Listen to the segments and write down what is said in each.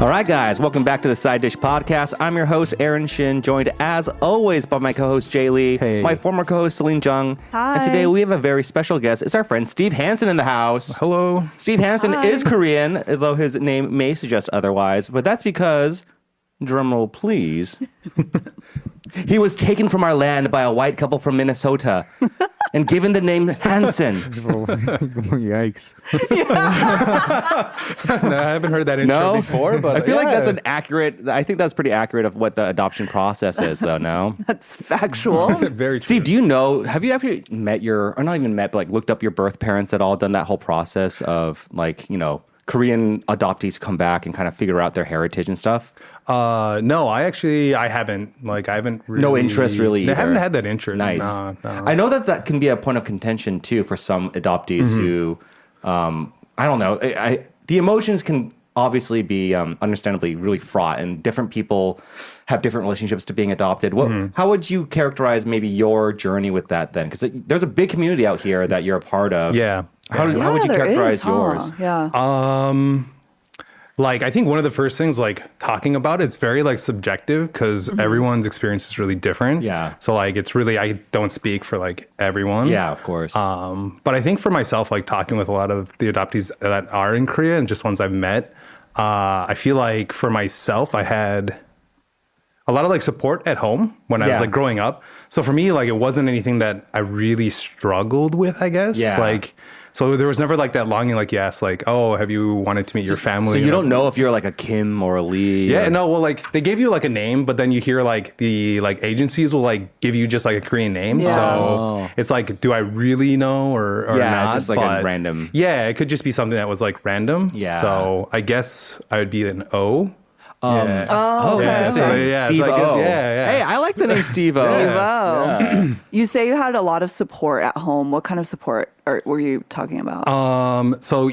All right, guys, welcome back to the Side Dish Podcast. I'm your host, Aaron Shin, joined as always by my co-host, Jay Lee, my former co-host, Celine Jung. Hi. And today we have a very special guest. It's our friend, Steve Hanson in the house. Hello. Steve Hanson is Korean, though his name may suggest otherwise, but that's because, drumroll please, he was taken from our land by a white couple from Minnesota and given the name Hanson. Yikes. No, I haven't heard that intro before, but I feel like that's I think that's pretty accurate of what the adoption process is, though, no? That's factual. Very true. Steve, do you know, have you ever met or not even met, but like looked up your birth parents at all, done that whole process of like, Korean adoptees come back and kind of figure out their heritage and stuff? No, I haven't. I haven't really... No interest really either. I haven't had that interest. Nice. No. I know that can be a point of contention too for some adoptees who, I don't know, the emotions can obviously be understandably really fraught, and different people have different relationships to being adopted. How would you characterize maybe your journey with that then? Because there's a big community out here that you're a part of. Yeah. How would you characterize yours? Yeah. I think one of the first things, talking about it's very, subjective because everyone's experience is really different. Yeah. So, it's really, I don't speak for, everyone. Yeah, of course. But I think for myself, talking with a lot of the adoptees that are in Korea and just ones I've met, I feel like for myself, I had a lot of, support at home when I was, growing up. So for me, it wasn't anything that I really struggled with, I guess. Yeah. So there was never that longing, you asked, oh, have you wanted to meet your family? So you don't know if you're a Kim or a Lee? Yeah, no, well, they gave you a name, but then you hear the agencies will give you just a Korean name. Yeah. So it's do I really know or not? It's just a random. Yeah, it could just be something that was random. Yeah. So I guess I would be an O. Okay. Interesting. So, yeah, Steve so I guess, O. yeah. Hey, I like the name Steve O. Wow. You say you had a lot of support at home. What kind of support were you talking about? So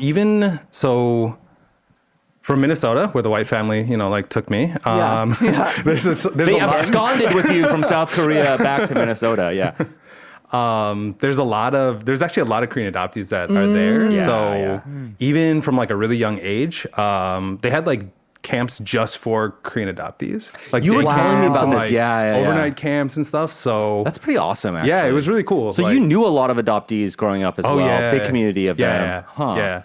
from Minnesota, where the white family, took me. There's They absconded with you from South Korea back to Minnesota. Yeah. There's actually a lot of Korean adoptees that are there. Yeah, Even from a really young age, they had camps just for Korean adoptees. You were telling me about and, this, overnight camps and stuff. So that's pretty awesome, actually. Yeah, it was really cool. So you knew a lot of adoptees growing up as well. Yeah. Big community of them. Huh. Yeah.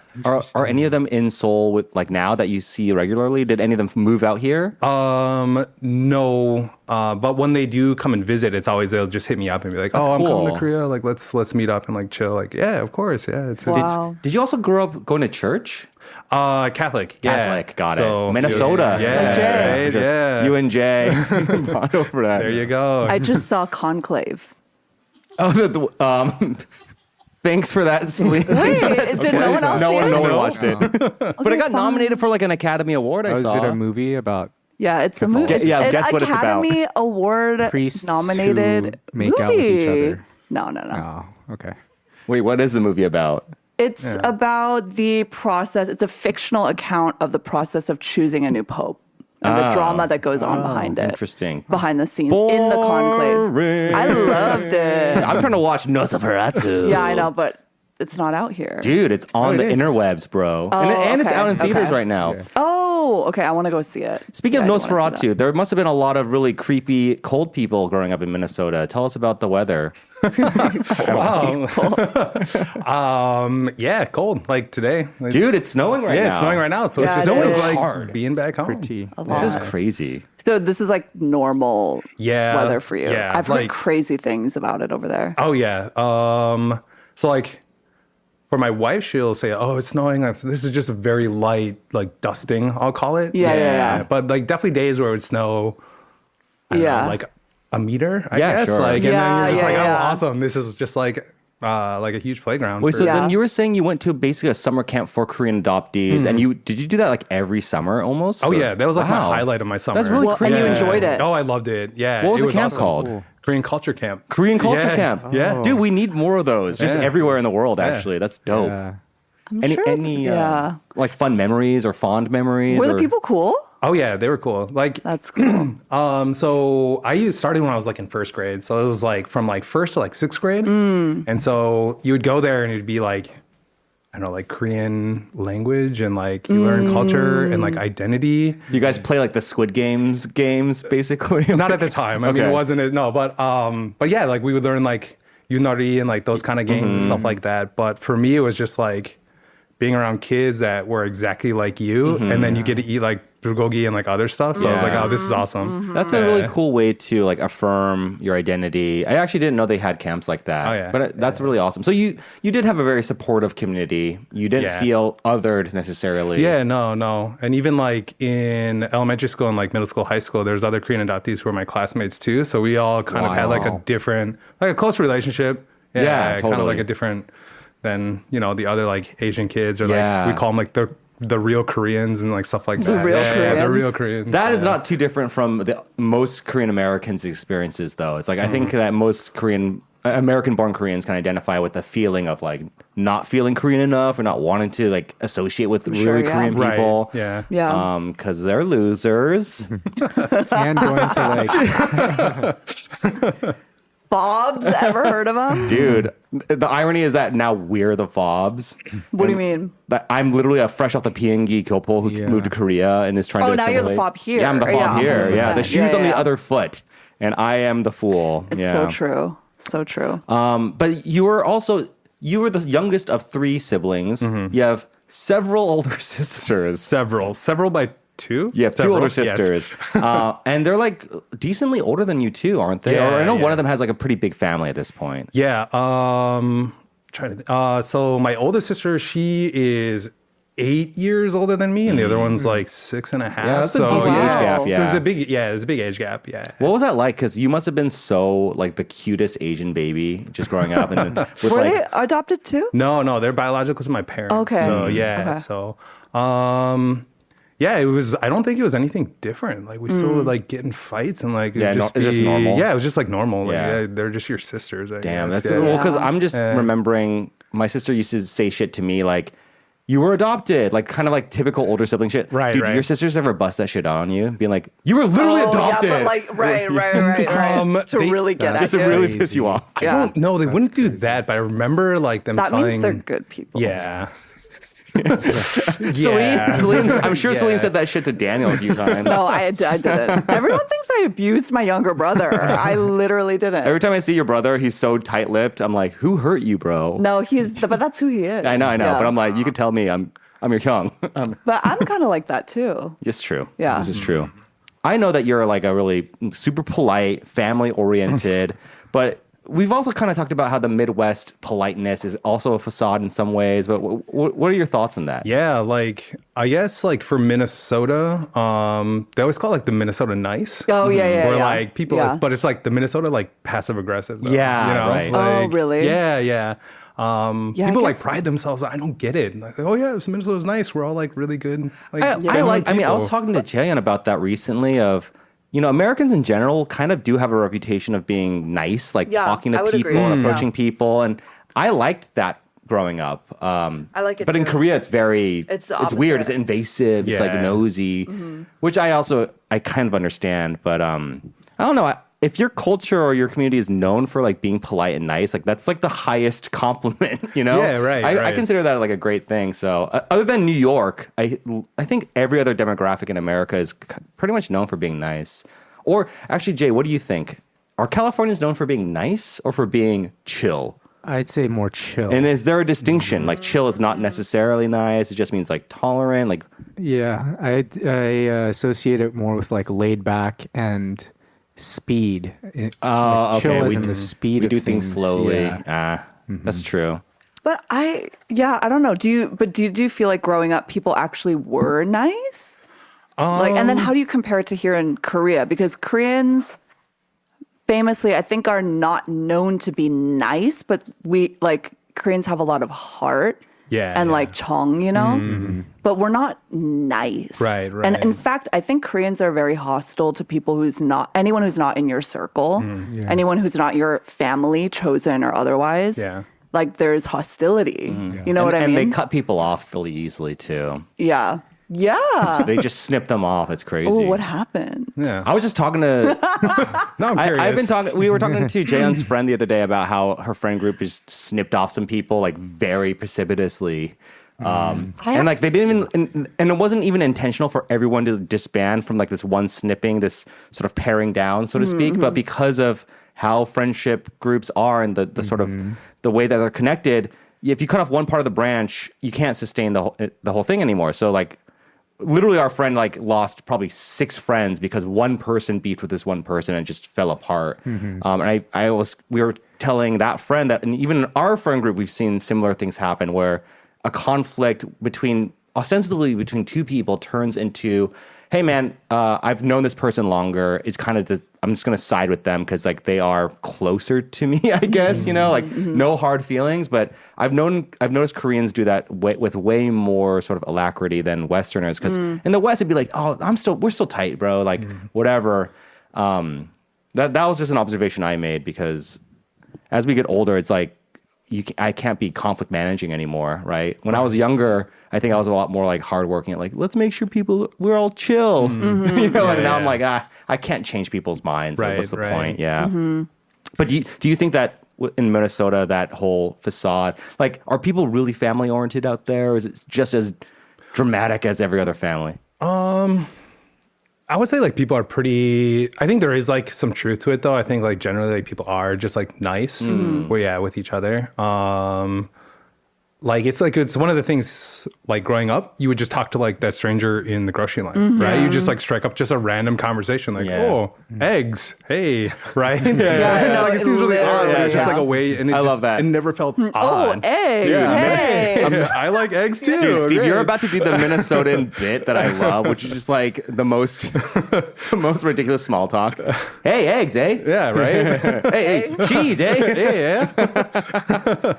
Are any of them in Seoul with now that you see regularly? Did any of them move out here? No. But when they do come and visit, it's always they'll just hit me up and be like, That's "Oh, cool. I'm coming to Korea. Let's meet up and chill." Yeah, of course. Yeah. Wow. Did you also grow up going to church? Catholic. Yeah. Catholic, got So, it. Minnesota. Yeah. Jay. Right, yeah. You and Jay. Bond over that. There you go. I just saw Conclave. Thanks for that, Celine. Wait, did no one else see it? No one watched it. But it got nominated for an Academy Award, I saw. Is it a movie about Yeah, it's a movie. It's Yeah, an guess what it's about. Academy Award priests nominated who make movie. out with each other? No. Oh, okay. Wait, what is the movie about? It's about the process. It's a fictional account of the process of choosing a new pope and the drama that goes on behind it. Interesting. Behind the scenes in the conclave. I loved it. I'm trying to watch Nosferatu. Yeah, I know, but it's not out here. Dude, it's on the interwebs, bro. And it's okay, out in theaters okay. right now. Yeah. Oh, okay. I want to go see it. Speaking Yeah, of I do wanna see Nosferatu, there must have been a lot of really creepy cold people growing up in Minnesota. Tell us about the weather. Wow. Yeah, cold. Today. Dude, it's snowing right now. Yeah, it's snowing right now. So Yeah, it's it snowing is. like hard. being back home. Pretty. This is crazy. So this is normal Yeah, weather for you. yeah, I've heard crazy things about it over there. Oh yeah. So for my wife, she'll say, "Oh, it's snowing." So this is just a very light, dusting, I'll call it. Yeah. But definitely days where it would snow. I don't know, a meter, I guess. Sure. And then you're just Yeah. "Oh, awesome! This is just a huge playground." Wait, so Yeah. then you were saying you went to basically a summer camp for Korean adoptees, and did you do that every summer almost? Oh or- yeah, that was my Wow. highlight of my summer. That's really Well, crazy. and you enjoyed it. Oh, I loved it. Yeah. What was it the camp awesome. called? Cool. Korean Culture Camp. Korean Culture Yeah. Camp. Yeah. Dude, we need more of those. Just Yeah. everywhere in the world, actually. That's dope. I'm Any sure. fun memories or fond memories? Were the or- people cool? Oh yeah, they were cool. That's cool. So I started when I was in first grade. So it was from first to sixth grade. And so you would go there and it'd be I don't know, like Korean language and like you learn culture and like identity. You guys play like the Squid games, basically? Not at the time. I mean, it wasn't as, no, but yeah, like we would learn like Yunari and like those kind of games and stuff like that. But for me, it was just like being around kids that were exactly like you, and then you get to eat like bulgogi and like other stuff. So I was like, oh, this is awesome. That's a really cool way to like affirm your identity. I actually didn't know they had camps like that. Oh, yeah. But that's really awesome. So you did have a very supportive community. You didn't feel othered necessarily. Yeah, no. And even like in elementary school and like middle school, high school, there's other Korean adoptees who were my classmates too. So we all kind of had like a different, like a close relationship. Yeah, totally. Kind of like a different than, you know, the other like Asian kids or like we call them like the real Koreans and like stuff like that. The real Koreans. Yeah, the real Koreans. That is not too different from the most Korean Americans' experiences, though. It's like I think that most American-born Koreans can identify with the feeling of like not feeling Korean enough or not wanting to like associate with really Korean people. Right. Yeah. Because they're losers. And going to like Bob's, ever heard of them? Dude, the irony is that now we're the fobs. What do you mean? That I'm literally a fresh off the PNG Kyopo who moved to Korea and is trying to now you're the assimilate. fob here. Yeah, I'm the fob here. 100%. Yeah, the shoe's on the Yeah. other foot, and I am the fool. It's so true. So true. But you were the youngest of 3 siblings. You have several older sisters. Several by 2? You have 2 older sisters. And they're like decently older than you too, aren't they? Yeah, or I know one of them has like a pretty big family at this point. Yeah. So my oldest sister, she is 8 years older than me, and the other one's like 6.5. Yeah, that's a decent age gap. Yeah. So it's a big age gap. Yeah. What was that like? Because you must have been so like the cutest Asian baby just growing up. And then with, Were like, they adopted too? No, they're biological to my parents. Okay. So yeah. Okay. So yeah, it was. I don't think it was anything different. Like we still would like get in fights and like it's just normal. Yeah, it was just like normal. Like, Yeah. they're just your sisters. I damn, guess. that's well because I'm just remembering my sister used to say shit to me like, "You were adopted," like kind of like typical older sibling shit. Right, Dude, right. your sisters ever bust that shit out on you, being like, "You were literally adopted," Yeah, but like, right. To really get at just to you. really piss you off. I don't know. They wouldn't do that, but I remember like them That telling. means they're good people. Yeah. Celine, I'm sure Celine said that shit to Daniel a few times. No, I didn't. Everyone thinks I abused my younger brother. I literally didn't. Every time I see your brother, he's so tight-lipped. I'm like, "Who hurt you, bro?" No, but that's who he is. I know, Yeah. but I'm like, you can tell me I'm your young. But I'm kind of like that too. It's true. Yeah. This is true. I know that you're like a really super polite, family-oriented, but we've also kind of talked about how the Midwest politeness is also a facade in some ways. But what are your thoughts on that? Yeah, like I guess like for Minnesota, they always call it like the Minnesota nice. Oh yeah. Where like people, Yeah. but it's like the Minnesota like passive aggressive. Yeah, you know? right. Like, Oh, really? Yeah. I People like guess- pride themselves. I don't get it. Like, oh yeah, Minnesota's nice. We're all like really good. Like, I was people. talking to Jayan about that recently. Of Americans in general kind of do have a reputation of being nice, like Yeah, talking I to would people, agree. approaching people, and I liked that growing up. I like it but in too. Korea, it's very It's the weird. It's opposite. invasive. It's like Yeah. nosy, which I kind of understand. But I don't know. If your culture or your community is known for like being polite and nice, like that's like the highest compliment, Yeah, right, I right. consider that like a great thing. So other than New York, I think every other demographic in America is pretty much known for being nice. Or actually, Jay, what do you think? Are Californians known for being nice or for being chill? I'd say more chill. And is there a distinction? Like chill is not necessarily nice. It just means like tolerant. Like Yeah, I associate it more with like laid back and speed. Oh, Chill okay. is in the speed we of do things slowly. Yeah. That's true. But I don't know. Do you feel like growing up, people actually were nice? And then how do you compare it to here in Korea? Because Koreans famously, I think, are not known to be nice, but Koreans have a lot of heart. Yeah, And yeah. like chong, but we're not nice. Right. And in fact, I think Koreans are very hostile to people anyone who's not in your circle, anyone who's not your family, chosen or otherwise. Yeah. Like there's hostility. You know what I mean? And they cut people off really easily too. Yeah. Yeah. They just snip them off. It's crazy. Oh, what happened? Yeah. I was just talking to. No, I'm curious. I've been talking. We were talking to Jaehyun's friend the other day about how her friend group just snipped off some people like very precipitously. And like they didn't even, and it wasn't even intentional for everyone to disband from like this one snipping, this sort of paring down, so to speak. But because of how friendship groups are and the sort of the way that they're connected, if you cut off one part of the branch, you can't sustain the whole thing anymore. So like, literally, our friend like lost probably 6 friends because one person beefed with this one person and just fell apart. And we were telling that friend that, and even in our friend group, we've seen similar things happen where a conflict ostensibly between 2 people turns into, hey man, I've known this person longer. It's kind of I'm just going to side with them because like they are closer to me, I guess, like no hard feelings. But I've noticed Koreans do that with way more sort of alacrity than Westerners. Because in the West, it'd be like, oh, we're still tight, bro. Like whatever. That was just an observation I made because as we get older, it's like, I can't be conflict managing anymore, right? When I was younger, I think I was a lot more like hardworking. Like, let's make sure we're all chill, And now I'm like, I can't change people's minds. Like, what's the point? Yeah. But do you think that in Minnesota, that whole facade, like, are people really family oriented out there, or is it just as dramatic as every other family? I would say like people are pretty, I think there is like some truth to it though. I think like generally like, people are just like nice with each other. Like it's one of the things like growing up, you would just talk to like that stranger in the grocery line, right? You just like strike up just a random conversation like, oh, eggs, hey, right? Like it seems really odd, but it's just like a way, and I love that. It never felt odd. Oh, eggs. Hey. I like eggs too. Dude, Steve, Great. you're about to do the Minnesotan bit that I love, which is just like the most ridiculous small talk. Hey, eggs, eh? Yeah, right? hey, cheese, eh? Yeah.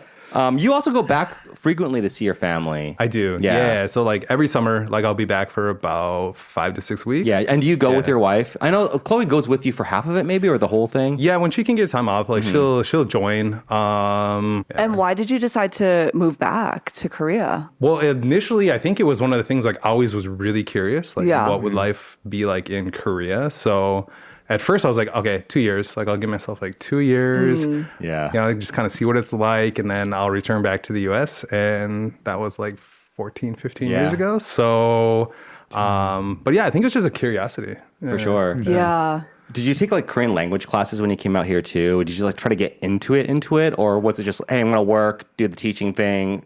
You also go back frequently to see your family. I do. Yeah. So like every summer, like I'll be back for about 5 to 6 weeks. Yeah. And do you go with your wife? I know Chloe goes with you for half of it, maybe, or the whole thing. Yeah, when she can get time off, like she'll join. And why did you decide to move back to Korea? Well, initially, I think it was one of the things like I always was really curious, like what would life be like in Korea? So at first I was like, okay, 2 years. Like I'll give myself like 2 years. Yeah. Just kind of see what it's like. And then I'll return back to the US. And that was like 14, 15 years ago. So, but yeah, I think it's just a curiosity. For sure. Yeah. Did you take like Korean language classes when you came out here too? Did you like try to get into it? Or was it just, hey, I'm going to work, do the teaching thing,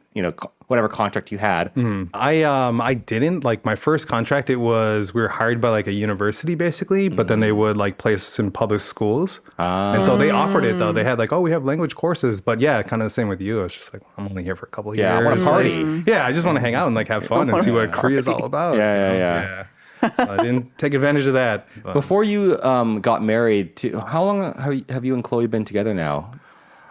whatever contract you had? I didn't. Like my first contract, we were hired by like a university basically, but then they would like place us in public schools. And so they offered it though. They had like, oh, we have language courses, but yeah, kind of the same with you. It's just like, I'm only here for a couple of years. Yeah, I want to party. Like, I just want to hang out and like have fun and see what Korea is all about. Yeah. So I didn't take advantage of that. But. Before you got married, how long have you and Chloe been together now?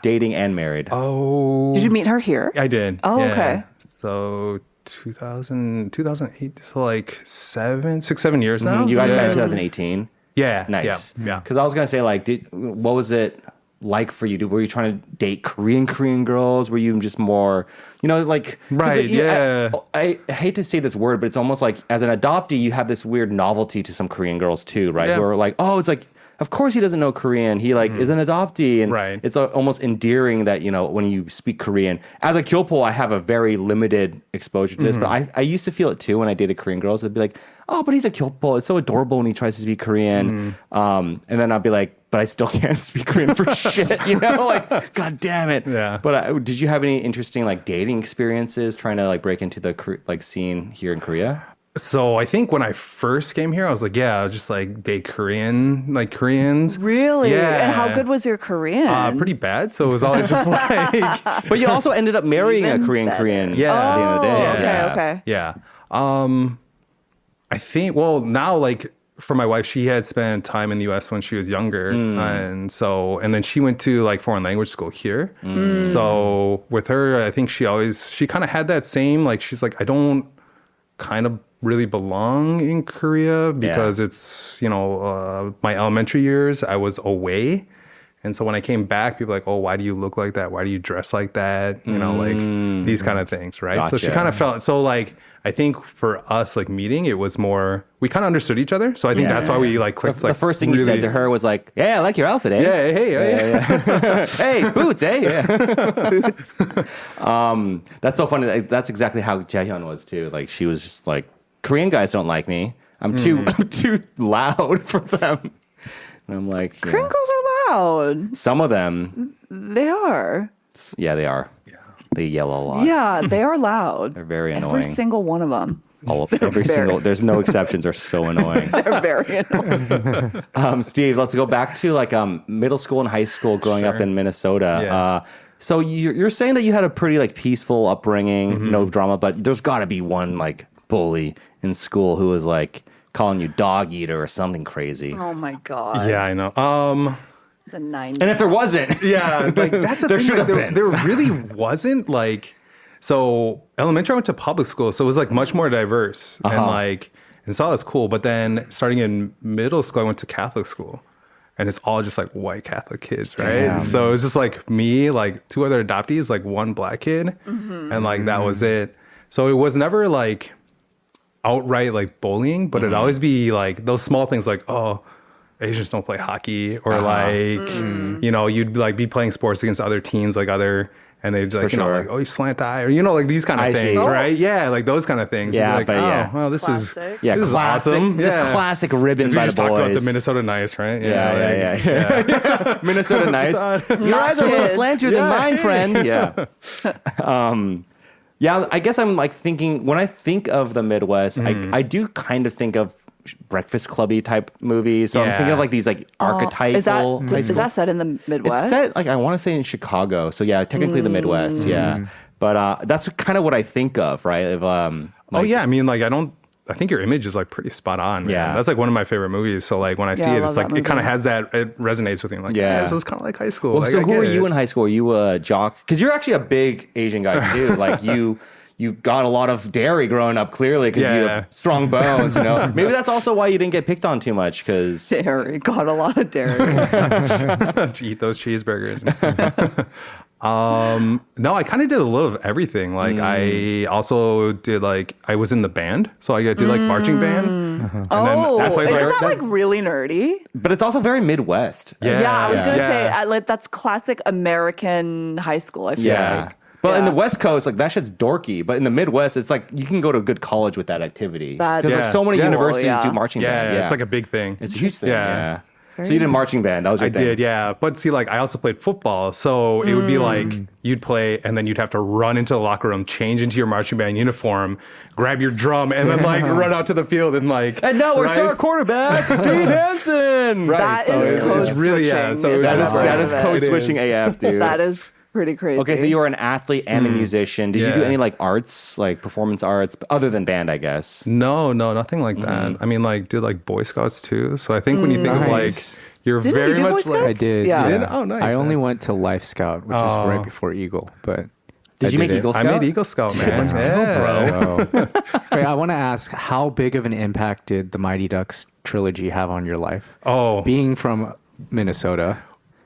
Dating and married? Oh. Did you meet her here? I did. Oh, okay. So 2008, so like 7 years now. You guys met in 2018? Yeah. Nice. Yeah. Because I was going to say, like, what was it like for you? Were you trying to date Korean girls? Were you just more, like... Right, I hate to say this word, but it's almost like, as an adoptee, you have this weird novelty to some Korean girls too, right? Yeah. Who are like, oh, it's like, of course he doesn't know Korean. He like is an adoptee. And it's almost endearing that, when you speak Korean. As a Kyopol, I have a very limited exposure to this, but I used to feel it too when I dated Korean girls. I'd be like, oh, but he's a Kyopol. It's so adorable when he tries to speak Korean. And then I'd be like, but I still can't speak Korean for shit, like, God damn it. Yeah. But did you have any interesting like dating experiences trying to like break into the like scene here in Korea? So I think when I first came here, I was like, I'll just like date Koreans. Really? Yeah. And how good was your Korean? Pretty bad. So it was always just like. But you also ended up marrying a Korean. Yeah. At the end of the day. Okay. Yeah. I think, well, now like for my wife, she had spent time in the US when she was younger. And then she went to like foreign language school here. So with her, I think she kind of had that same, like, she's like, I don't kind of really belong in Korea because it's, my elementary years, I was away. And so when I came back, people were like, oh, why do you look like that? Why do you dress like that? You know, like these kind of things, right? So she Gotcha. kind of felt, so like, I think for us, like meeting, it was more, we kind of understood each other. So I think that's why we like clicked. The first thing you said to her was like, "Yeah, I like your outfit, eh? Yeah, hey. Hey, boots, eh? Yeah. Boots. That's so funny. That's exactly how Jaehyun was too. Like she was just like, Korean guys don't like me. I'm too loud for them. And I'm like, Korean girls are loud. some of them, They are. yeah, they are. Yeah. They yell a lot. Yeah, they are loud. They're very Every annoying. single one of them. Every single. There's no exceptions. Are so annoying. They're very annoying. Steve, let's go back to like middle school and high school growing up in Minnesota. Yeah. So you're saying that you had a pretty like peaceful upbringing, no drama, but there's got to be one like bully in school who was like calling you dog eater or something crazy. Oh my God. Yeah, I know. The 90s. And if there wasn't, Yeah, like that's the There thing. should Like, have been. there really wasn't like. So elementary, I went to public school, so it was like much more diverse and like, and so that was cool. But then starting in middle school, I went to Catholic school, and it's all just like white Catholic kids, right? Damn. So it was just like me, like two other adoptees, like one black kid, and like that was it. So it was never like outright like bullying, but it'd always be like those small things, like oh, Asians don't play hockey, or like you know, you'd like be playing sports against other teams, like other. And they'd like, For you know, sure. like, oh, you slant eye, or, you know, like these kind of I things, see. right? Yeah, like those kind of things. You'd be Yeah, like, but oh, yeah. well, this Classic. yeah, this is classic, awesome. just Yeah. classic ribbon We by just the boys. talked about the Minnesota Nice, right? Yeah. Minnesota nice. Your eyes are a little kids. slantier than mine, friend. Yeah. Yeah, I guess I'm like thinking when I think of the Midwest, I do kind of think of Breakfast Clubby type movies. So I'm thinking of like these like archetypal. Is that high is school- that set in the It's Midwest? set like I want to say in Chicago. So yeah, technically the Midwest. Yeah, but that's kind of what I think of, right? Of, Oh like, yeah, I mean, like I think your image is like pretty spot on. Man. Yeah. That's like one of my favorite movies. So like when I see I it, love it's like that it kind of movie. has that. It resonates with me. I'm like, Yeah. yeah, this is kind of like high school. Well, Like, so I who get were you it. in high school? Were you a jock? Because you're actually a big Asian guy too. Like you got a lot of dairy growing up, clearly, because you Yeah. have strong bones. You know, maybe that's also why you didn't get picked on too much. Because Dairy. Got a lot of dairy. to eat those cheeseburgers. No, I kind of did a little of everything. Like I also did like I was in the band, so I did like marching band. Oh, that's isn't like- that like really nerdy? but it's also very Midwest. Yeah, I was gonna Yeah. say like that's classic American high school. I feel Yeah. like. But in Yeah. the West Coast, like that shit's dorky. But in the Midwest, it's like you can go to a good college with that activity. That's Because like Yeah. so many Yeah. universities Yeah. do marching band. Yeah, it's like a big thing. it's a huge thing. Yeah. Yeah. So you did marching band. That was your I thing. did, yeah. But see, like, I also played football. So it would be like you'd play and then you'd have to run into the locker room, change into your marching band uniform, grab your drum, and then like run out to the field and like. And now our right? star quarterback, Steve Hanson. Right. That so is it's code really, yeah. switching, So if That I've is ever that heard is of it. code switching AF, dude. That is pretty crazy. Okay, so you were an athlete and a musician. Did you do Yeah. any like arts, like performance arts, other than band? I guess. No, nothing like that. I mean, like, did like Boy Scouts too. So I think when you think of like, Nice. you're Didn't you very do Boy much like. Scouts? I did. Yeah. You did? Oh, nice. I only went to Life Scout, which is right before Eagle. But Did you make Eagle I Scout? made Eagle Scout, man. Let's go, Yeah. bro. Wait, I want to ask, how big of an impact did the Mighty Ducks trilogy have on your life? Oh, Being from Minnesota.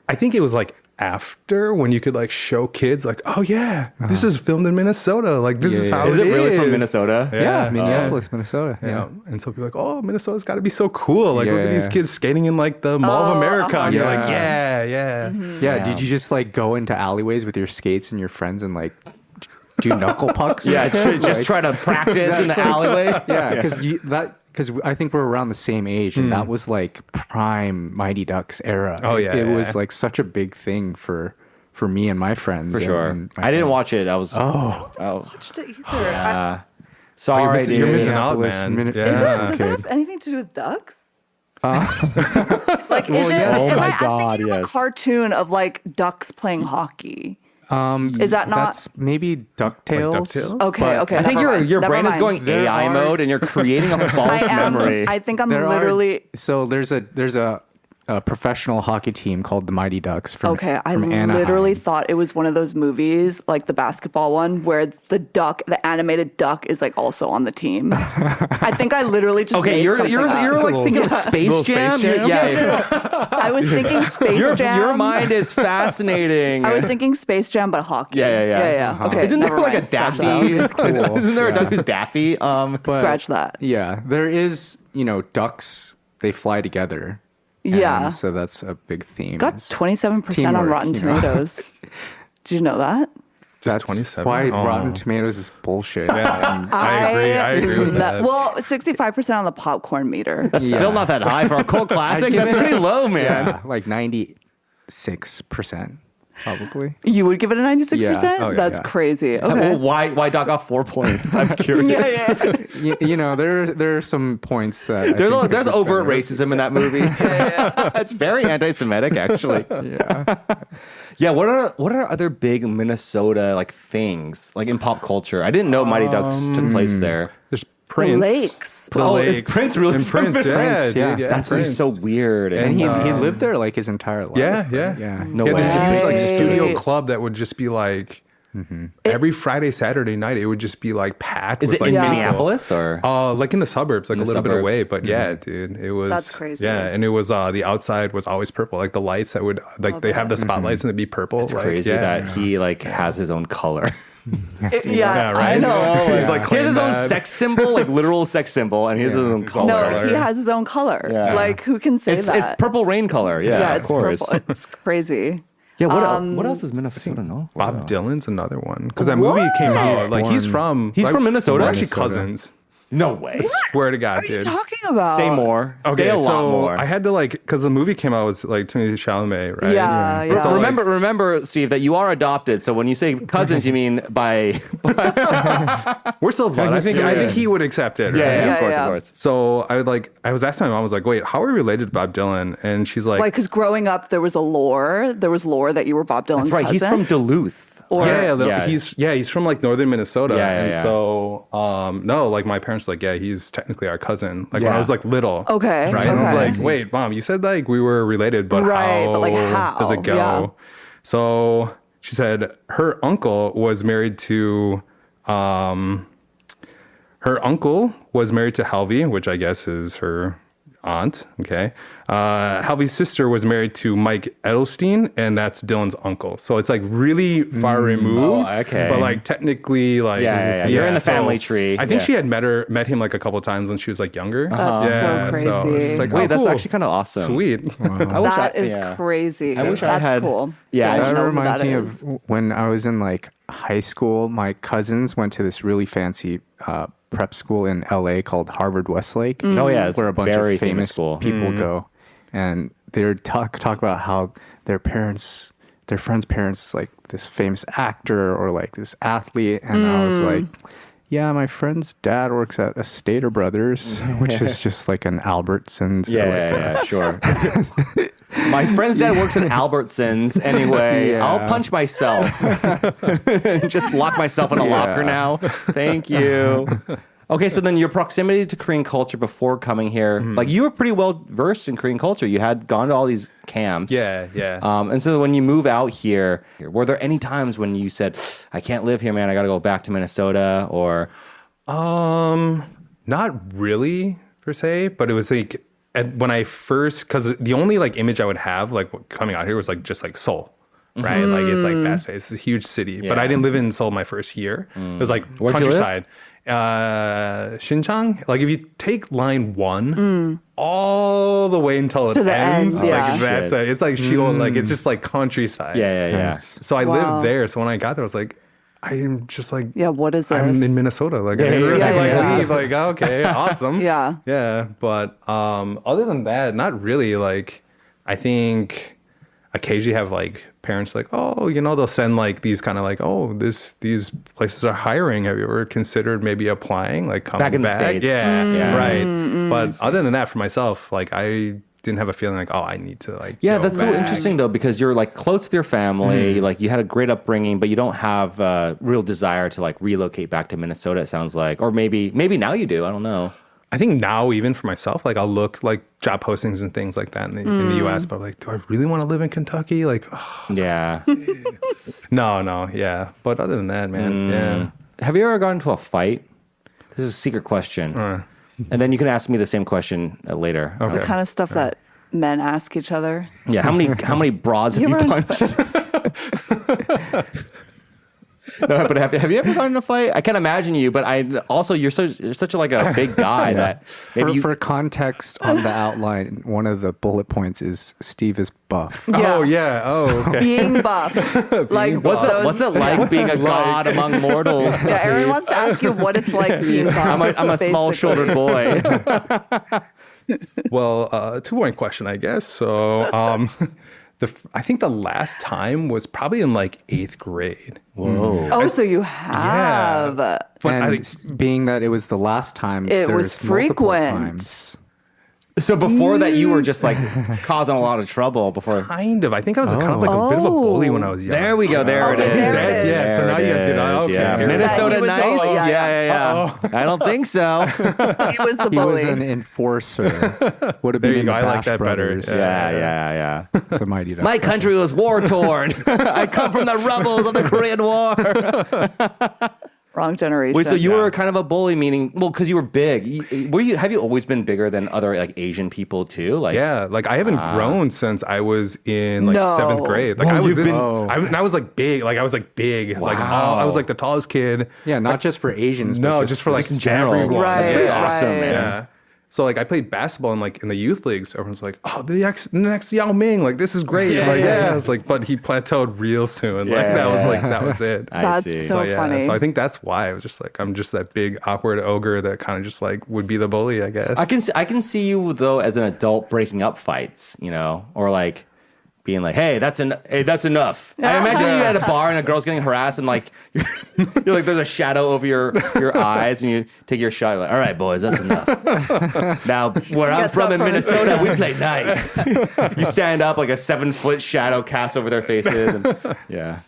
I think it was like after when you could like show kids like, oh yeah, this is filmed in Minnesota. Like this is Yeah, how yeah. Is it really from Minnesota? Yeah, Minneapolis, Minnesota. Yeah. Yeah. And so people are like, oh, Minnesota's got to be so cool. Like, look at these Yeah. kids skating in like the Mall of America. And you're like, Yeah. yeah. Yeah, did you just like go into alleyways with your skates and your friends and like do knuckle pucks? Yeah, just try to practice in the alleyway. Yeah, because I think we're around the same age, and that was like prime Mighty Ducks era. Oh, It- yeah, it yeah. was like such a big thing for me and my friends. For sure. and my I didn't family. watch it. I was. Oh. Watched it either. Sorry, you're dude. missing out, Minneapolis, man. Minne- Yeah. Does it have anything to do with ducks? Like, is it? yes. Oh am my I'm God, thinking of yes. a cartoon of like ducks playing hockey. Is that not? That's maybe DuckTales. DuckTales? Okay, okay. I think never your mind. brain Never is going mind. There AI are- mode, and you're creating a false I am. memory. I think I'm There literally. so there's a a professional hockey team called the Mighty Ducks from Okay, I from literally Anaheim. thought it was one of those movies, like the basketball one, where the animated duck is like also on the team. I think I literally just Okay, made you're something up. like thinking of Space Little Jam. Space Jam? Yeah, I was thinking Space Jam. your mind is fascinating. I was thinking Space Jam, but hockey. Yeah. Okay, Isn't there never like a mind. Scratch Daffy? that. Cool. Isn't there a Yeah. duck who's Daffy? But, Scratch that. Yeah, there is, ducks, they fly together. Yeah. And so that's a big theme. Got is 27% on teamwork, Rotten Tomatoes. Did you know that? Just That's 27. why Oh. Rotten Tomatoes is bullshit. Yeah, I agree with that. Well, it's 65% on the popcorn meter. That's still not that high for a cult classic. give That's it- pretty low, man. Yeah, like 96%, probably. You would give it a 96%? Yeah. Oh, yeah, That's yeah. crazy. Well, Okay. why Doc got 4 points? I'm curious. There are some points that I think There's could be overt better. racism in that movie. It's very anti-Semitic, actually. Yeah. Yeah. What are other big Minnesota like things like in pop culture? I didn't know Mighty Ducks took place there. There's The Prince. lakes. The Oh, is lakes. Prince really And from Prince, yeah, Prince? dude, Yeah. yeah. That's really Prince. so weird. And he lived there like his entire life. Yeah, right? yeah. Yeah. No He had this way. huge like studio Right. club that would just be like every Friday, Saturday night. It would just be like packed. Is with, it like, in Yeah. Minneapolis or? Like in the suburbs, like In a the little bit suburbs. away. But yeah, dude, it was. That's crazy. Yeah, and it was the outside was always purple, like the lights that would like they have the spotlights and it'd be purple. It's like, crazy yeah. that he like has his own color. Yeah, right. I know. He's like He has his own claimed that. sex symbol, like literal sex symbol, and he has his own color. No, color. he has his own color. Yeah. Like, who can say It's that? purple rain color. Yeah, Yeah, of it's course. purple. It's crazy. Yeah, what else is Minnesota known for? Bob Dylan's another one because that movie came out. Like he's from Minnesota? We're actually Minnesota. cousins. No way. Swear to God, What are you dude. talking about? Say more. Okay, Say a lot so more. I had to like because the movie came out with like Timothée Chalamet, right? Yeah, yeah. So, like, remember, Steve, that you are adopted. So when you say cousins, you mean by we're still blood. I think he would accept it. Right? Yeah, of course, yeah. of course. So I was asking my mom, I was like, wait, how are we related to Bob Dylan? And she's like, Why? Because growing up, there was lore that you were Bob Dylan's That's right. He's cousin. from Duluth. Or- Yeah. he's from like northern Minnesota. Yeah, and yeah. so no, like my parents were like, yeah, he's technically our cousin. Like when Yeah. I was like little. Okay, Right. And I okay. was like, wait, mom, you said like we were related, but Right, how, but, like, how? does it go? Yeah. So she said her uncle was married to Helvey, which I guess is her aunt. Okay. Helvey's sister was married to Mike Edelstein, and that's Dylan's uncle. So it's like really far removed. Oh, okay. But like technically, like Yeah. You're in the so family tree. I think Yeah. she had met him like a couple times when she was like younger. That's so yeah, crazy. it's just like, Wait, oh, that's cool. actually kind of awesome. Sweet. I wish That is yeah. crazy. I wish I That's had- cool. Yeah, I I don't That know who reminds that me is. of when I was in like high school. My cousins went to this really fancy prep school in LA called Harvard Westlake. Oh, yeah, it's where a bunch very of famous famous school. people go, and they would talk about how their friend's parents is like this famous actor or like this athlete, and I was like, yeah, my friend's dad works at a Stater Brothers, which is just like an Albertsons. or Yeah, like sure. My friend's dad works at Albertsons anyway. Yeah. I'll punch myself and just lock myself in a locker now. Thank you. Okay, so then your proximity to Korean culture before coming here, like you were pretty well versed in Korean culture. You had gone to all these camps. Yeah. And so when you move out here, were there any times when you said, I can't live here, man, I got to go back to Minnesota or... Not really per se, but it was like when I first, because the only like image I would have like coming out here was like just like Seoul, right? Like it's like fast paced, it's a huge city. But I Yeah. didn't live in Seoul my first year. It was like Where'd you live? countryside. Shinchang. Like if you take line 1 all the way until it To the ends, end, yeah. like that's Shit. it's like Sheol, like it's just like countryside. Yeah. So I Wow. lived there. So when I got there, I was like, I'm just like, Yeah, what is this? I'm in Minnesota. Like, I Yeah, didn't really yeah, like yeah. leave. Like, okay, awesome. Yeah. Yeah. But other than that, not really. Like, I think occasionally have like parents like, oh, they'll send like these kind of like, oh, these places are hiring. Have you ever considered maybe applying? Like coming Back in the States. Yeah. Yeah. Right. But other than that, for myself, like I didn't have a feeling like, oh, I need to like. Yeah, go that's so back. interesting though, because you're like close with your family, like you had a great upbringing, but you don't have a real desire to like relocate back to Minnesota. It sounds like, or maybe now you do. I don't know. I think now, even for myself, like I'll look like job postings and things like that in the US, but I'm like, do I really want to live in Kentucky? Like, Yeah. no, yeah. But other than that, man, yeah. Have you ever gotten into a fight? This is a secret question. And then you can ask me the same question later. Okay. The kind of stuff that men ask each other. Yeah. How many broads have you ever- punched? No, but have you ever gotten in a fight? I can't imagine you, but you're such like a big guy that maybe For context on the outline, one of the bullet points is Steve is buff. Yeah. Oh, yeah. Oh, okay. Being buff. Like what's it like being a god among mortals? Yeah, Aaron wants to ask you what it's like being buff. I'm a small-shouldered boy. Well, 2-point question, I guess. So, I think the last time was probably in like 8th grade. Whoa. Oh, so you have. Yeah. But And I think, being that it was the last time, It was there's multiple frequent. times. So before that, you were just like causing a lot of trouble before. kind of. I think I was kind of like a bit of a bully when I was young. There we go. There it Okay, is. there it is. Yeah, so now you guys get okay. Yeah. Here. Minnesota He was nice. also- yeah. I don't think so. He was the He was bully. an enforcer. Would have There been you in go. the I like Bash that better. Brothers. Yeah. It's a Mighty Ducks. My country was war torn. I come from the rubbles of the Korean War. Wrong generation. Wait, so you were kind of a bully, meaning, well, because you were big. Have you always been bigger than other like Asian people too? Like, Yeah, like I haven't grown since I was in like No. 7th grade. Like Whoa, I was you've this, been- and I was like big. Like I was like big. Like I was like the tallest kid. Yeah, not just for Asians. No, but just for like in general. everyone. Right, That's pretty Yeah. awesome, right. man. Yeah. So like I played basketball in the youth leagues. Everyone's like, "Oh, the next Yao Ming, like this is great." Yeah. Like I was like, but he plateaued real soon. Like that was it. That's see. so yeah, funny. so I think that's why I was just like I'm just that big awkward ogre that kind of just like would be the bully, I guess. I can see you though as an adult breaking up fights, or like being like, hey, that's enough. I imagine you at a bar and a girl's getting harassed and like you're like there's a shadow over your eyes and you take your shot. You're like, all right, boys, that's enough. Now where I'm Gets from up in from his Minnesota, seat. we play nice. You stand up like a 7-foot shadow cast over their faces. And, yeah.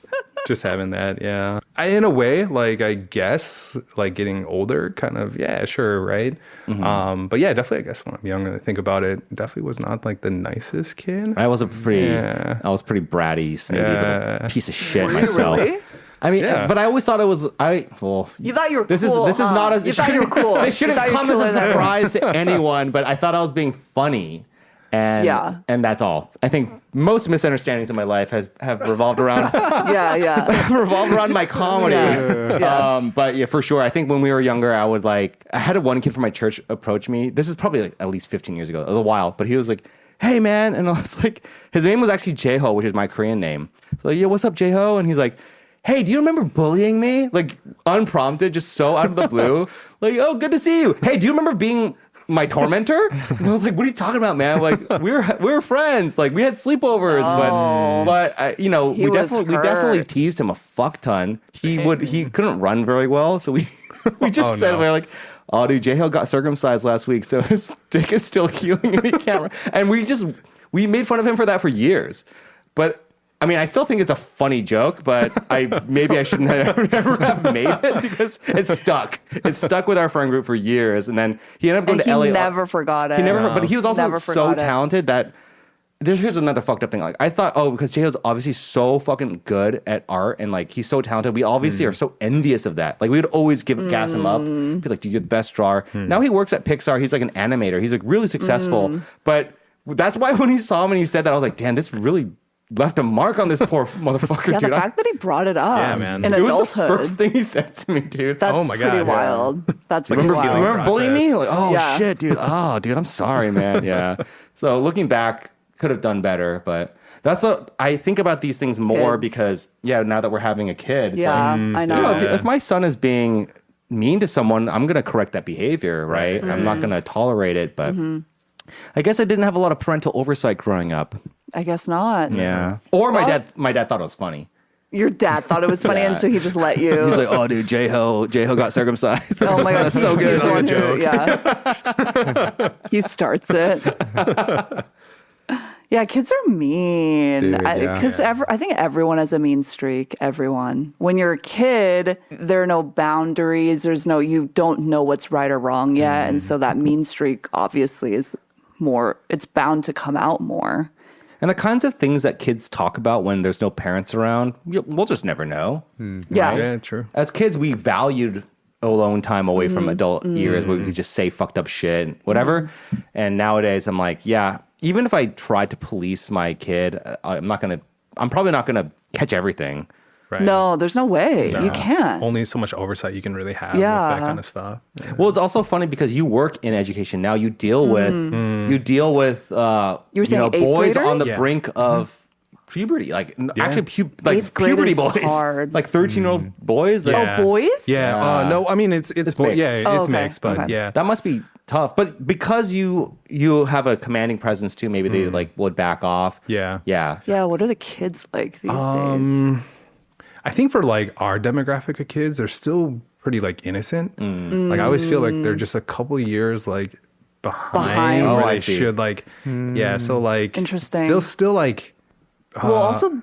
Just having that, yeah. In a way, like I guess, like getting older, kind of, yeah, sure, right. But yeah, definitely, I guess when I'm young and I think about it, definitely was not like the nicest kid. I was pretty bratty, snooty little piece of shit myself. Really? I mean, Yeah. but I always thought it was You thought you were This cool, is not as You thought you were cool. This shouldn't You thought you come were as a cooler than surprise to anyone, but I thought I was being funny. And Yeah. and that's all. I think most misunderstandings in my life have revolved around Yeah. revolved around my comedy. Yeah. But yeah, for sure. I think when we were younger, I had one kid from my church approach me. This is probably like at least 15 years ago. It was a while, but he was like, "Hey man," and I was like, his name was actually Jeho, which is my Korean name. So like, "Yeah, what's up, Jeho?" And he's like, "Hey, do you remember bullying me?" Like unprompted, just so out of the blue. Like, "Oh, good to see you. Hey, do you remember being my tormentor?" And I was like, "What are you talking about, man? Like we were friends. Like we had sleepovers, but He we was definitely hurt. teased him a fuck ton. He couldn't run very well, so we just said, we're like, "Oh, dude, J-Hill got circumcised last week, so his dick is still healing and he can't run." And we made fun of him for that for years. But I mean, I still think it's a funny joke, but maybe I shouldn't have ever have made it because it stuck. It stuck with our friend group for years, and then he ended up going And to he LA. never forgot it. He never, but he was also Never so forgot it. talented that. Here's another fucked up thing. Like I thought, because J-Ho's obviously so fucking good at art and like he's so talented. We obviously are so envious of that. Like we would always gas him up, be like, "Dude, you're the best drawer." Now he works at Pixar. He's like an animator. He's like really successful. But that's why when he saw him and he said that, I was like, "Damn, this really left a mark on this poor motherfucker, Yeah, dude." the fact that he brought it up Yeah, man. in it was adulthood. the first thing he said to me, dude. That's Oh my God, pretty yeah. wild. That's pretty his wild. healing Remember bullying me? process. Like, oh Yeah. shit, dude. Oh, dude, I'm sorry, man. Yeah. So looking back, could have done better, but I think about these things more Kids. because now that we're having a kid, it's Yeah, like, I know. if my son is being mean to someone, I'm gonna correct that behavior, right? I'm not gonna tolerate it, but I guess I didn't have a lot of parental oversight growing up. I guess not. Yeah. Or my Well- dad thought it was funny. Your dad thought it was funny, Yeah. and so he just let you. He's like, "Oh, dude, J-Ho got circumcised." Oh my god, That's so he's good. the one who- joke. Yeah, he starts it. Yeah, kids are mean. Dude, yeah. Because I think everyone has a mean streak. Everyone. When you're a kid, there are no boundaries. You don't know what's right or wrong yet, and so that mean streak obviously is more. It's bound to come out more. And the kinds of things that kids talk about when there's no parents around, we'll just never know. Yeah. Yeah, true. As kids, we valued alone time away from adult years where we could just say fucked up shit, whatever. And nowadays, I'm like, yeah, even if I tried to police my kid, I'm probably not gonna catch everything. Right. No, there's no way. No. You can't. Only so much oversight you can really have Yeah. with that kind of stuff. Yeah. Well, it's also funny because you work in education now. You deal with You were saying eighth boys on the graders? Yeah. brink of puberty, like actually Eighth puberty grade is boys, hard. like 13-year-old boys. That, Oh, boys? Yeah. Yeah. No, I mean it's mixed. yeah, Oh, it's okay. mixed, but Okay. yeah. that must be tough. But because you have a commanding presence too, maybe they like would back off. Yeah. Yeah. Yeah, what are the kids like these days? I think for like our demographic of kids, they're still pretty like innocent. Like I always feel like they're just a couple years like behind Oh, where I they see. should like yeah. So like Interesting. they'll still like Well, also,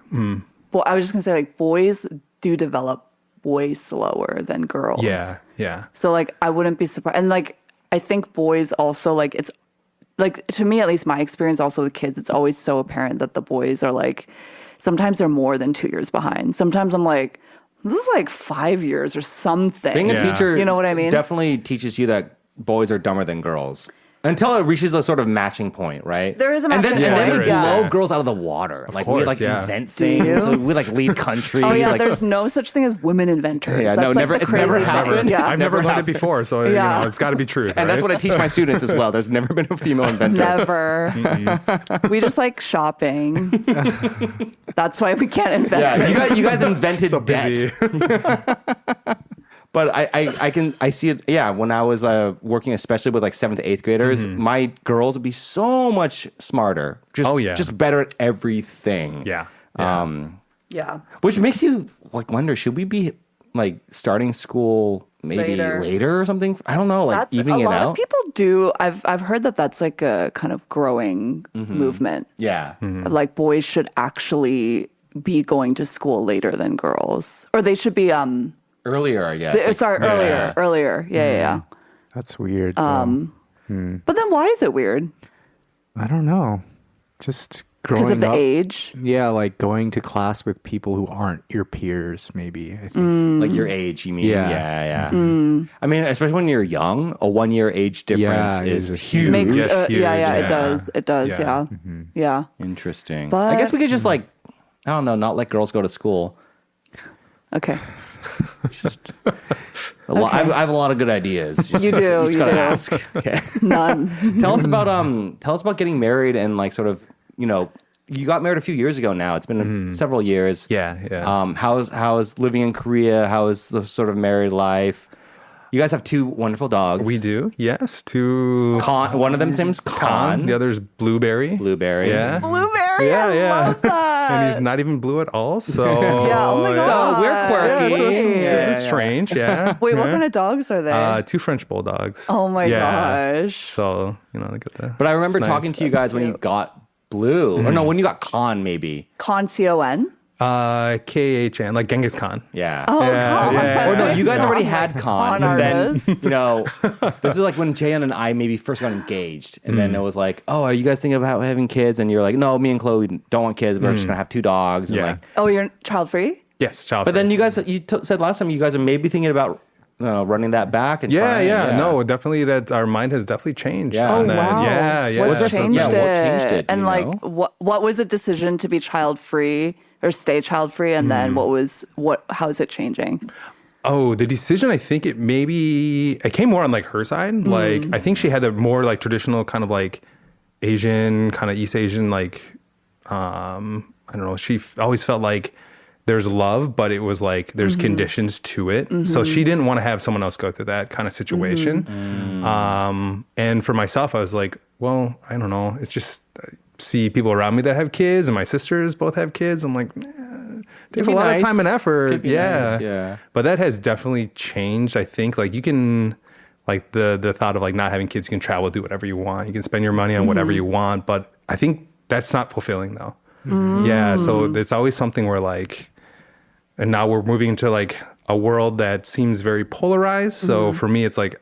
well, I was just gonna say, like, boys do develop way slower than girls. yeah. So, like, I wouldn't be surprised. And, like, I think boys also, like, it's, like, to me, at least my experience also with kids, it's always so apparent that the boys are, like, sometimes they're more than 2 years behind. Sometimes I'm like, this is like 5 years or something. Being a Yeah. teacher, You know what I mean? definitely teaches you that boys are dumber than girls. Until it reaches a sort of matching point, right? There is a and then, matching and then point, we yeah. blow girls out of the water. Like we course, like yeah. invent Do you? things. We like lead country. Oh, yeah, like, there's no such thing as women inventors. Yeah, That's no, like never- the it's never crazy thing. happened. Yeah. I've never never learned it before, so Yeah. it's got to be truth. and that's what I teach my students as well. There's never been a female inventor. Never. We just like shopping. That's why we can't invent. Yeah, you guys invented so debt. busy. But I see it. Yeah, when I was working, especially with like 7th to 8th graders, my girls would be so much smarter. Just better at everything. Yeah. Yeah. Which makes you like wonder: should we be like starting school maybe Later. later or something? I don't know. Like That's evening a it lot out. of people do. I've heard that that's like a kind of growing movement. Yeah. Like boys should actually be going to school later than girls, or they should be Earlier, I guess. earlier. Yeah. That's weird. But then why is it weird? I don't know. Just Because growing of the up. age. Yeah, like going to class with people who aren't your peers, maybe. I think. Like your age, you mean? Yeah. Yeah. I mean, especially when you're young, a 1-year age difference Yeah, is is huge. Makes Yes, huge, yeah, it yeah. does. It does. Yeah. Yeah. Interesting. But- I guess we could just like, I don't know, not let girls go to school. Okay. I have a lot of good ideas. Just, You do, just you gotta do. ask. Okay. None. Tell us about getting married and like sort of, you got married a few years ago now. It's been several years. Yeah. How's living in Korea? How is the sort of married life? You guys have 2 wonderful dogs. We do. Yes. To One of them's name's Khan. The other's Blueberry. Blueberry. Yeah. Blueberry. Yeah, I yeah. love that. And he's not even blue at all. So Yeah, oh my God. So we're quirky. So it's, Yeah, it's yeah. strange. Yeah. Wait, what kind of dogs are they? 2 French bulldogs. Oh my Yeah. gosh. So they get that. But I remember It's talking nice. to you guys when you got Blue. Or no, when you got Khan, maybe. Con. KHN, like Genghis Khan. Yeah. Oh, Yeah, Con. yeah. Or no, you guys already had Khan. Con And then, artist. this is like when Jayan and I maybe first got engaged. And then it was like, oh, are you guys thinking about having kids? And you're like, no, me and Chloe don't want kids. We're just going to have 2 dogs. And Yeah. like, Oh, you're child free? Yes, child. but free. then you guys, said last time you guys are maybe thinking about running that back. And Yeah, trying, no, definitely. That our mind has definitely changed. Yeah. on Oh, that. wow. Yeah. What there changed, something- yeah, what changed it, do And you like, know? what was a decision to be child free or stay child free? And then how is it changing? Oh, the decision, I think it came more on like her side. Like, I think she had a more like traditional kind of like Asian, kind of East Asian, like, I don't know. She always felt like there's love, but it was like there's conditions to it. So she didn't want to have someone else go through that kind of situation. And for myself, I was like, well, I don't know. It's just I see people around me that have kids, and my sisters both have kids. I'm like, there's a be lot nice. of time and effort. Could be Yeah. nice, yeah. But that has definitely changed. I think like you can, like the thought of like not having kids, you can travel, do whatever you want. You can spend your money on whatever you want. But I think that's not fulfilling though. Yeah. So it's always something where like, and now we're moving into like a world that seems very polarized. So for me, it's like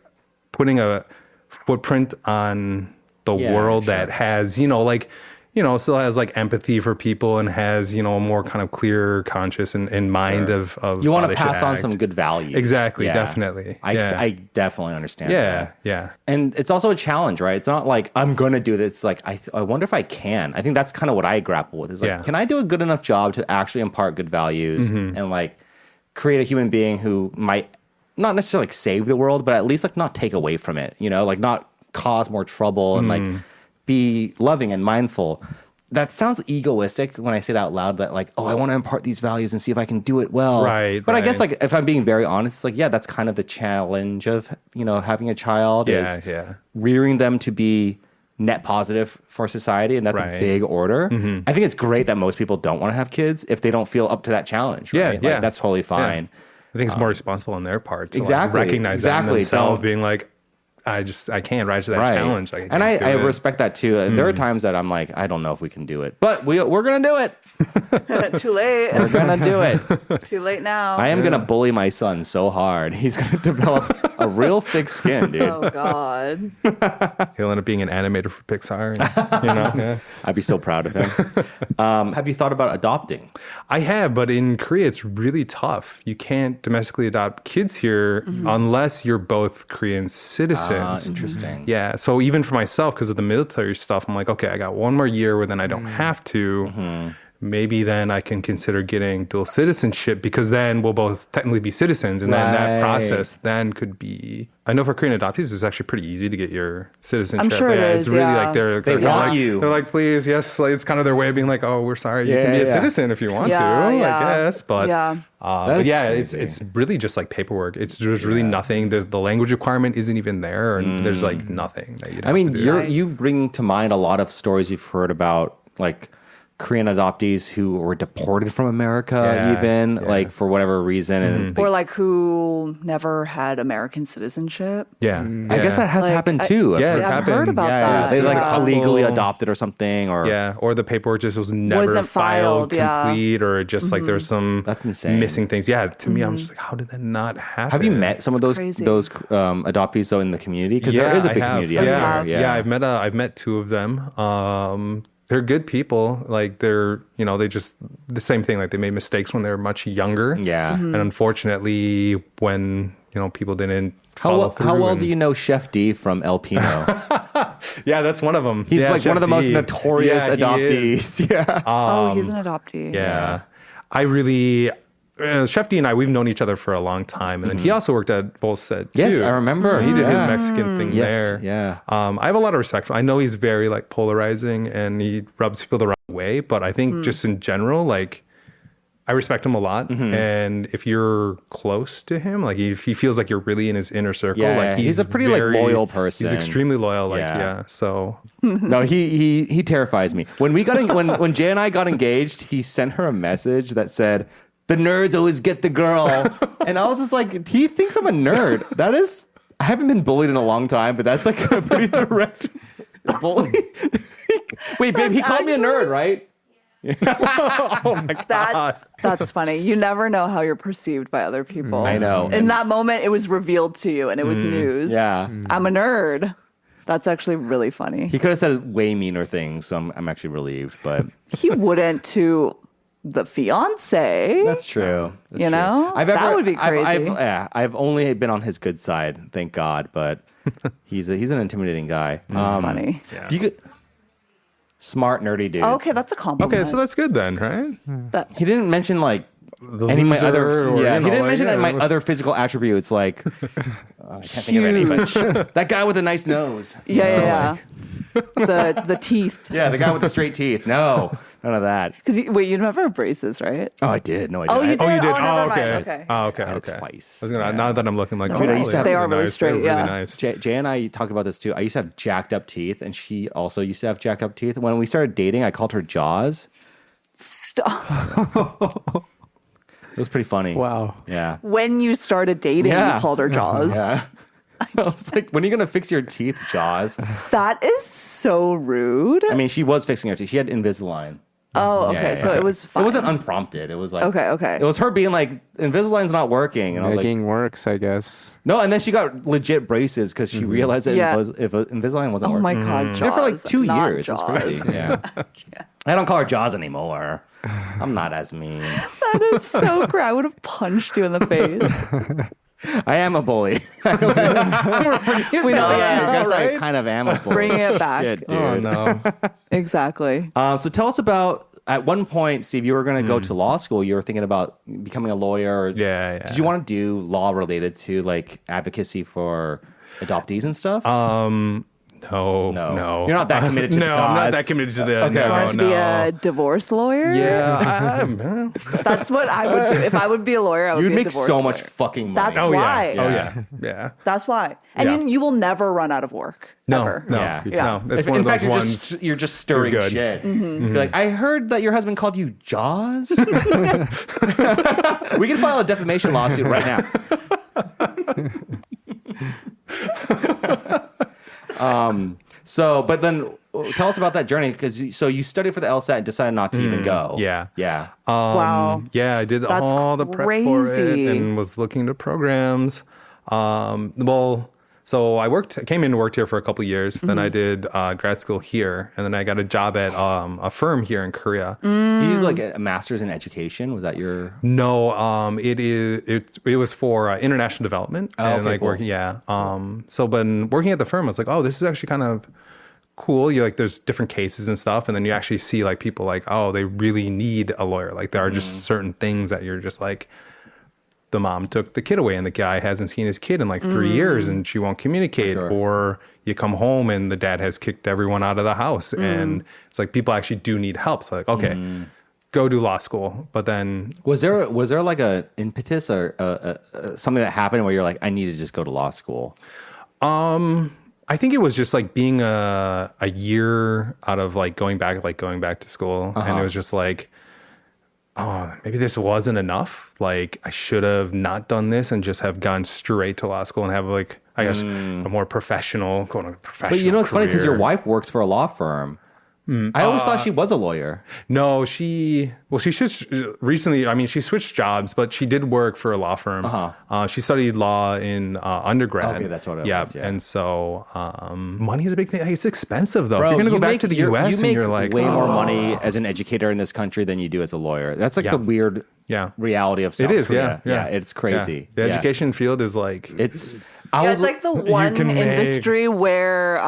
putting a footprint on the world that has, still has like empathy for people and has, a more kind of clear conscious and mind of you want how to they should pass on act. some good values. Exactly. Yeah. Definitely. I definitely understand that. Yeah. And it's also a challenge, right? It's not like I'm going to do this. It's like, I wonder if I can. I think that's kind of what I grapple with is like, can I do a good enough job to actually impart good values and like create a human being who might not necessarily like save the world, but at least like not take away from it, like not cause more trouble and like be loving and mindful. That sounds egoistic when I say it out loud, that like, I want to impart these values and see if I can do it well. Right. But I guess like if I'm being very honest, it's like, that's kind of the challenge of, having a child is rearing them to be net positive for society. And that's a big order. I think it's great that most people don't want to have kids if they don't feel up to that challenge. Right? Like, that's totally fine. I think it's more responsible on their part to like, recognize that in themselves, being like, I can't rise to that challenge. And I respect that too. There are times that I'm like, I don't know if we can do it, but we're going to do it. Too late. We're going to do it. Too late now. I am going to bully my son so hard. He's going to develop a real thick skin, dude. Oh, God. He'll end up being an animator for Pixar. I'd be so proud of him. Have you thought about adopting? I have, but in Korea, it's really tough. You can't domestically adopt kids here unless you're both Korean citizens. Interesting. Yeah. So even for myself, because of the military stuff, I'm like, okay, I got one more year where then I don't have to. Maybe then I can consider getting dual citizenship because then we'll both technically be citizens. And then that process then could be... I know for Korean adoptees, it's actually pretty easy to get your citizenship. I'm sure it is, It's really like they want like, you. They're like, please, yes. Like, it's kind of their way of being like, oh, we're sorry. You can be a citizen if you want to, I guess. But it's really just like paperwork. It's just really nothing. The language requirement isn't even there. And there's like nothing that you have to do. You bring to mind a lot of stories you've heard about like Korean adoptees who were deported from America, like for whatever reason, and or like who never had American citizenship. Yeah, I guess that has happened too. It's I've happened. heard about that. They like illegally adopted or something, or the paperwork just was never Wasn't filed, complete, or just like there's some That's insane. missing things. Yeah, to me, I'm just like, how did that not happen? Have you met some of those crazy. adoptees though in the community? Because there is a big community out there. I've met two of them. They're good people. Like they're, they just the same thing. Like they made mistakes when they were much younger. Yeah. And unfortunately, when people didn't How well do you know Chef D from El Pino? Yeah, that's one of them. He's like Chef one of the most D. notorious adoptees. Yeah. He's an adoptee. Yeah. I really... Chef D and I, we've known each other for a long time. And then he also worked at Volstead, too. Yes, I remember. He did his Mexican thing there. Yeah. I have a lot of respect for him. I know he's very, like, polarizing and he rubs people the wrong way. But I think just in general, like, I respect him a lot. And if you're close to him, like, if he feels like you're really in his inner circle, like, he's a pretty like loyal person. He's extremely loyal. Like, so... No, he terrifies me. When we got when Jay and I got engaged, he sent her a message that said, "The nerds always get the girl." And I was just like, he thinks I'm a nerd. That is, I haven't been bullied in a long time, but that's like a pretty direct bully. Wait, babe, he called me a nerd, right? Oh my God. That's funny. You never know how you're perceived by other people. I know. In that moment, it was revealed to you and it was news. Yeah. I'm a nerd. That's actually really funny. He could have said way meaner things, so I'm actually relieved, but He wouldn't to the fiance. that's true. That's You true. know? That would be crazy. I've only been on his good side, thank God, but he's an intimidating guy. That's funny. Do you get smart, nerdy dudes? Okay, that's a compliment. Okay, so that's good then, right? He didn't mention like any of my loser other or, he you know, didn't like, mention yeah. my other physical attributes like I can't think of any, but that guy with the nice nose. Yeah. The teeth. Yeah, the guy with the straight teeth. No, none of that. Because you never have braces, right? Oh, I did. No, I did. Oh, you did? Oh, you did. Oh, never mind. Okay. Okay. Oh, okay. I had it Okay. twice. I was gonna, Yeah. now that I'm looking like, Dude, I used to have- They are really nice. straight, They're yeah. really nice. Jay and I talk about this too. I used to have jacked up teeth, and she also used to have jacked up teeth. When we started dating, I called her Jaws. Stop. It was pretty funny. Wow. Yeah. When you started dating, Yeah. you called her Jaws. Yeah. I was like, when are you going to fix your teeth, Jaws? That is so rude. I mean, she was fixing her teeth. She had Invisalign. Oh, okay. Yeah, So yeah. it was fine. It wasn't unprompted. It was like Okay. It was her being like, Invisalign's not working, and I was like, Making works, I guess. no. And then she got legit braces because she realized that Yeah. if Invisalign wasn't Oh working. my God, Jaws. They're for like 2 not years. It's Jaws. crazy. Yeah. I don't call her Jaws anymore. I'm not as mean. That is so crazy. I would have punched you in the face. I am a bully. We know, yeah. I guess I right? kind of am a bully. Bringing it back. Shit, dude. Oh no. Exactly. So tell us about, at one point, Steve, you were going to go to law school. You were thinking about becoming a lawyer. Or Yeah. Did you want to do law related to like advocacy for adoptees and stuff? No. You're not that committed to the No, cause. I'm not that committed to the. Okay. No, You wanted to be a divorce lawyer? Yeah. That's what I would do. If I would be a lawyer, I would You'd be a make divorce so lawyer. much fucking money. That's Oh why. yeah. Yeah. Oh yeah. Yeah. That's why. And Yeah. you will never run out of work. No. Ever. No. Yeah. No. That's In one of fact, those ones. you're just stirring You're good. shit. Mm-hmm. You're like, I heard that your husband called you Jaws. We can file a defamation lawsuit right now. So, but then tell us about that journey because you studied for the LSAT and decided not to even go. Yeah. Yeah. Wow. Yeah, I did That's all the prep for it crazy. and was looking to programs. Well, so I came in and worked here for a couple of years. Then I did grad school here, and then I got a job at a firm here in Korea. You did like a master's in education. Was that your? No, it was for international development and okay, like cool. working. Yeah. So, but working at the firm, I was like, oh, this is actually kind of cool. You like, there's different cases and stuff, and then you actually see like people like, oh, they really need a lawyer. Like there are just certain things that you're just like. The mom took the kid away and the guy hasn't seen his kid in like 3 years and she won't communicate. Sure. Or you come home and the dad has kicked everyone out of the house. And it's like people actually do need help. So like, okay, go do law school. But then Was there like a impetus or something that happened where you're like, I need to just go to law school? I think it was just like being a year out of like going back to school. And it was just like, oh, maybe this wasn't enough. Like I should have not done this and just have gone straight to law school and have like, I guess, a more professional, quote unquote, professional. But you know, it's funny because your career. wife works for a law firm. I always thought she was a lawyer. No, she switched recently. I mean, she switched jobs, but she did work for a law firm. She studied law in undergrad. Okay, that's what it was, yeah. And so money is a big thing. It's expensive though. Bro, if you're gonna go back make- to the you're- U.S. you make and you're like, way more oh. money as an educator in this country than you do as a lawyer. That's like Yeah. the weird Yeah. reality of South It is, Korea. yeah. It's crazy. Yeah. The Yeah. education field is like It's It's like the one can make- industry where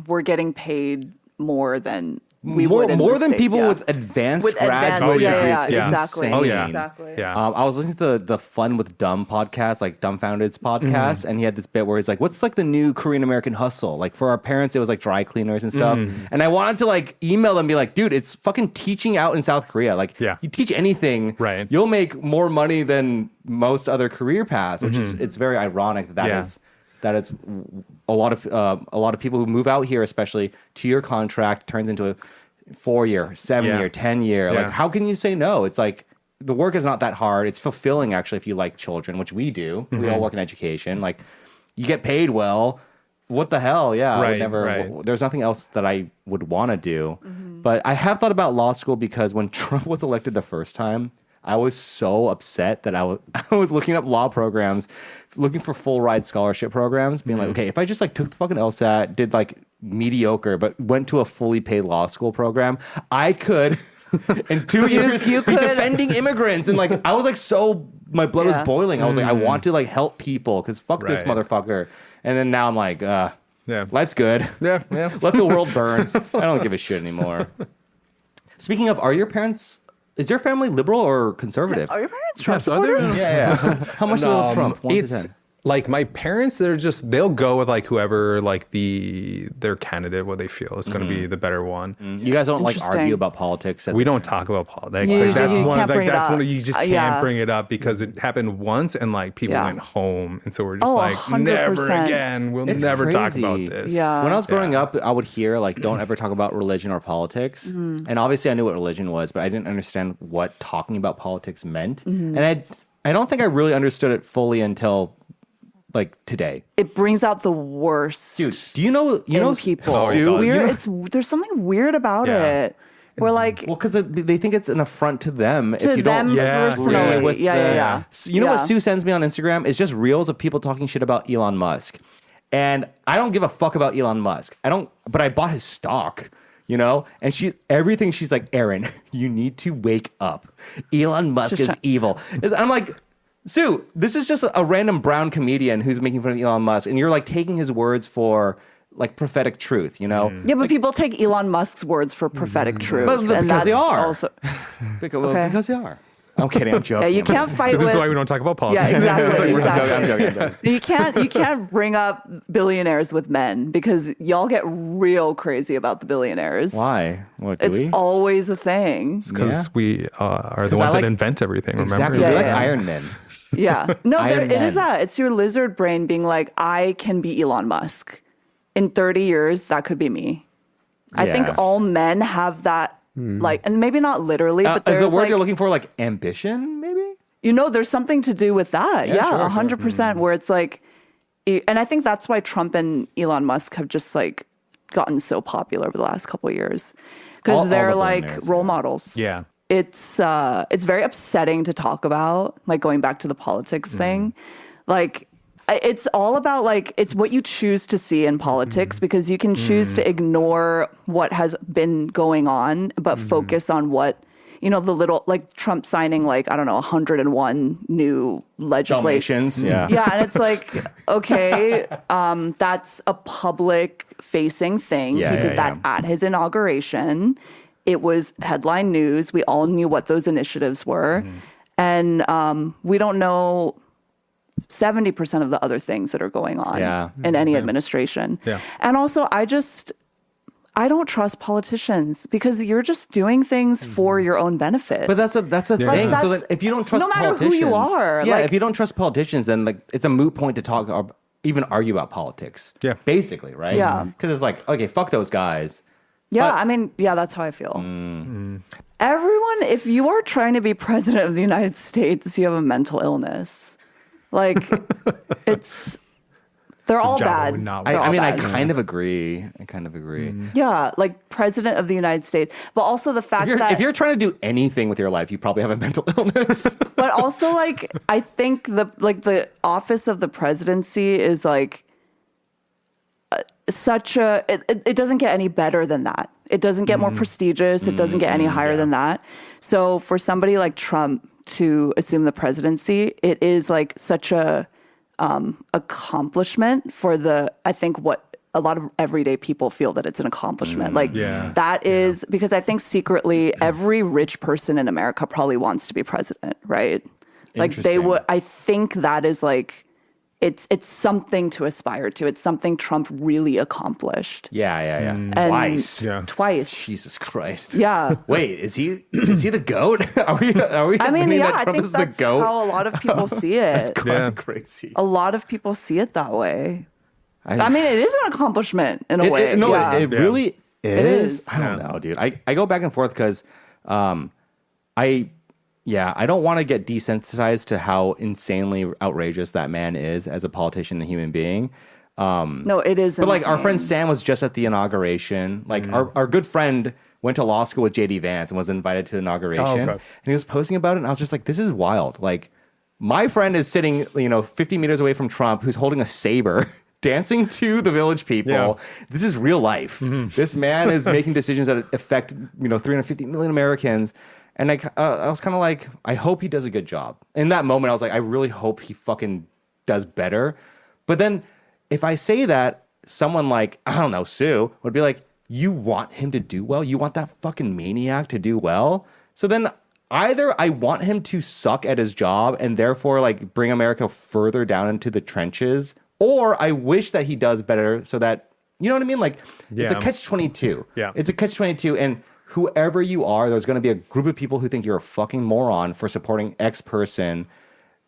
we're getting paid more than we would in more the than States. people Yeah. with advanced With advanced- graduate yeah, degrees. yeah, It's exactly. insane. Oh, yeah. Exactly. Yeah. I was listening to the Fun with Dumb podcast, like Dumbfounded's podcast, and he had this bit where he's like, "What's like the new Korean American hustle?" Like for our parents, it was like dry cleaners and stuff. And I wanted to like email them and be like, "Dude, it's fucking teaching out in South Korea. Like, Yeah. you teach anything, Right. You'll make more money than most other career paths." Which is it's very ironic that Yeah. that is a lot of people who move out here, especially 2-year contract, turns into a 4-year, 7-year, Yeah. 10-year. Yeah. Like, how can you say no? It's like the work is not that hard. It's fulfilling, actually, if you like children, which we do. We all work in education. Like, you get paid well. What the hell? Yeah, I would Right, never. right. There's nothing else that I would want to do. But I have thought about law school because when Trump was elected the first time, I was so upset that I was looking up law programs, looking for full ride scholarship programs, being like, okay, if I just like took the fucking LSAT, did like mediocre, but went to a fully paid law school program, I could in 2 years you be could. defending immigrants. And like, I was like, so my blood was Yeah. boiling. I was like, I want to like help people because fuck this Right. motherfucker. And then now I'm like, Yeah. life's good. Yeah. Let the world burn. I don't give a shit anymore. Speaking of, is your family liberal or conservative? Are your parents Trump Yes, are they? supporters? Yeah. How much do they love Trump? 1 to It's 10. like my parents, they'll go with like whoever like their candidate, what they feel is going to be the better one. You guys don't like Interesting. argue about politics. We don't talk about politics. You Like, usually that's one. can't Like bring it that's one. up. You just can't Yeah. bring it up because it happened once, and like people Yeah. went home, and so we're just Oh, like, 100%. never again. We'll It's never talk crazy. about this. Yeah. When I was growing Yeah. up, I would hear like, "Don't ever talk about religion or politics." And obviously, I knew what religion was, but I didn't understand what talking about politics meant. And I don't think I really understood it fully until like today. It brings out the worst. Dude, do you know in people? Oh, it Sue? does. Weird. There's something weird about Yeah. it. We're like Well, because they think it's an affront to them if to you them don't Yeah. personally. agree with Yeah. So you know what Yeah. Sue sends me on Instagram is just reels of people talking shit about Elon Musk, and I don't give a fuck about Elon Musk. But I bought his stock. You know, and she's like, Aaron, you need to wake up. Elon Musk is evil. I'm like, Sue, this is just a random brown comedian who's making fun of Elon Musk, and you're like taking his words for like prophetic truth, you know? Yeah, but people take Elon Musk's words for prophetic truth. But because that's they are. Also, Because they are. I'm kidding. I'm joking. yeah, you can't fight This with. is why we don't talk about politics. Yeah, exactly. I'm joking. You can't bring up billionaires with men because y'all get real crazy about the billionaires. Why? What do It's we? always a thing. Because Yeah. we are the 'Cause I ones like- that invent everything, remember? Exactly. Yeah, We're like yeah. Iron Men. Yeah. No, Iron it is Man. that. It's your lizard brain being like, I can be Elon Musk. In 30 years, that could be me. I think Yeah. all men have that, like, and maybe not literally, but Is there's the word like, you're looking for like ambition, maybe? there's something to do with that. Yeah, Yeah, sure, 100%. Where it's like, and I think that's why Trump and Elon Musk have just like gotten so popular over the last couple of years because All they're the like billionaires, role yeah. models. Yeah. It's very upsetting to talk about, like going back to the politics thing. Like it's all about like it's what you choose to see in politics because you can choose to ignore what has been going on but focus on what the little like Trump signing like I don't know 101 new legislation. Dalmatians. Yeah. Yeah, and it's like, okay, that's a public facing thing. Yeah, He did yeah, that at his inauguration. It was headline news. We all knew what those initiatives were. And we don't know 70% of the other things that are going on Yeah. in any administration. Yeah. And also, I don't trust politicians because you're just doing things for your own benefit. But that's a thing. But so that's- that if you don't trust no matter who politicians, you are, yeah, like- if you don't trust politicians, then like it's a moot point to talk or even argue about politics. Yeah. Basically, right? Yeah. Because it's like, okay, fuck those guys. Yeah, But- I mean, yeah, that's how I feel. Everyone, if you are trying to be president of the United States, you have a mental illness. Like, they're all job I bad. would not They're I all mean, I bad. kind of agree. Yeah, like president of the United States, but also the fact that If you're trying to do anything with your life, you probably have a mental illness. but also like I think the office of the presidency is like such a it doesn't get any better than that. It doesn't get more prestigious. It doesn't get any higher than that. So for somebody like Trump to assume the presidency, it is like such a accomplishment for I think what a lot of everyday people feel that it's an accomplishment. Like Yeah. that is because I think secretly every rich person in America probably wants to be president, right? Like they Interesting. would. I think that is like it's something to aspire to. It's something Trump really accomplished. yeah. And Twice. Yeah. Twice. Jesus Christ. Yeah. Wait, is he the goat? Are we I mean, admitting yeah, that I Trump think is the that's goat? how a lot of people see it. Kind Yeah. of crazy. A lot of people see it that way. I mean, it is an accomplishment in a way. It yeah. really is. is. I don't Yeah. know, dude. I go back and forth because I don't want to get desensitized to how insanely outrageous that man is as a politician and human being. No, it is. But like our friend insane. Sam was just at the inauguration. Like our good friend went to law school with JD Vance and was invited to the inauguration. Oh, okay. And he was posting about it, and I was just like, this is wild. Like my friend is sitting, 50 meters away from Trump, who's holding a saber. Dancing to the village people. Yeah. This is real life. This man is making decisions that affect 350 million Americans. And I was kind of like, I hope he does a good job. In that moment, I was like, I really hope he fucking does better. But then if I say that, someone like, I don't know, Sue would be like, you want him to do well? You want that fucking maniac to do well? So then either I want him to suck at his job and therefore like bring America further down into the trenches, or I wish that he does better so that, you know what I mean? Like it's a Yeah. catch-22. Yeah. It's a catch-22. And whoever you are, there's going to be a group of people who think you're a fucking moron for supporting X person,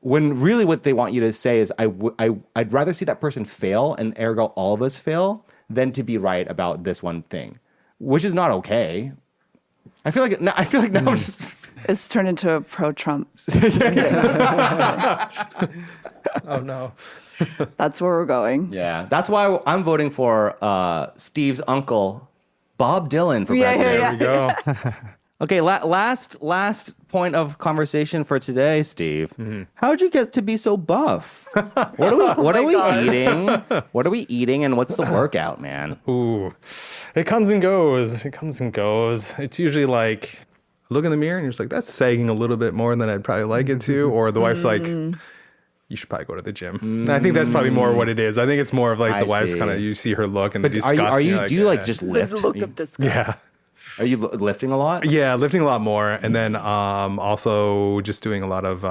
when really what they want you to say is, I'd rather see that person fail, and ergo all of us fail, than to be right about this one thing, which is not okay. I feel like now I'm just... It's turned into a pro-Trump. Oh no. That's where we're going. Yeah, that's why I'm voting for Steve's uncle, Bob Dylan, for president. There we go. Okay, last point of conversation for today, Steve. How'd you get to be so buff? What are we eating? What are we eating, and what's the workout, man? Ooh, it comes and goes. It comes and goes. It's usually like, look in the mirror and you're just like, that's sagging a little bit more than I'd probably like it to. Or the wife's like, you should probably go to the gym. And I think that's probably more what it is. I think it's more of like the wife's kind of, you see her look and But disgust. are you like, do you like just lift? The look of disgust. Yeah. Are you lifting a lot? Yeah, lifting a lot more. And then also just doing a lot of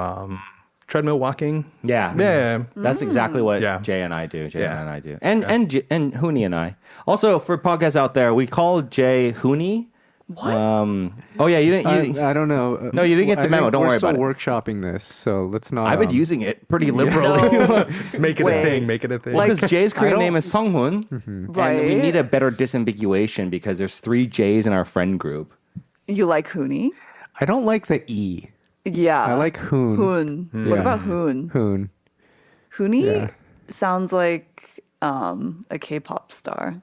treadmill walking. Yeah, Yeah. That's exactly what Yeah. Jay and I do. Jay Yeah. and I do, and Hooney and I. Also, for podcasts out there, we call Jay Hooney. What? Oh yeah, you didn't. I don't know. No, you didn't get the memo. Don't worry about it. We're still workshopping this, so let's not. I've been using it pretty liberally. Just make it Wait. a thing. Make it a thing. Because Jay's Korean name is Sunghoon, Right. and we need a better disambiguation because there's 3 J's in our friend group. You like Hooney? I don't like the E. Yeah. I like Hoon. Hoon. What Yeah. about Hoon? Hoon. Hooney Yeah. sounds like a K-pop star.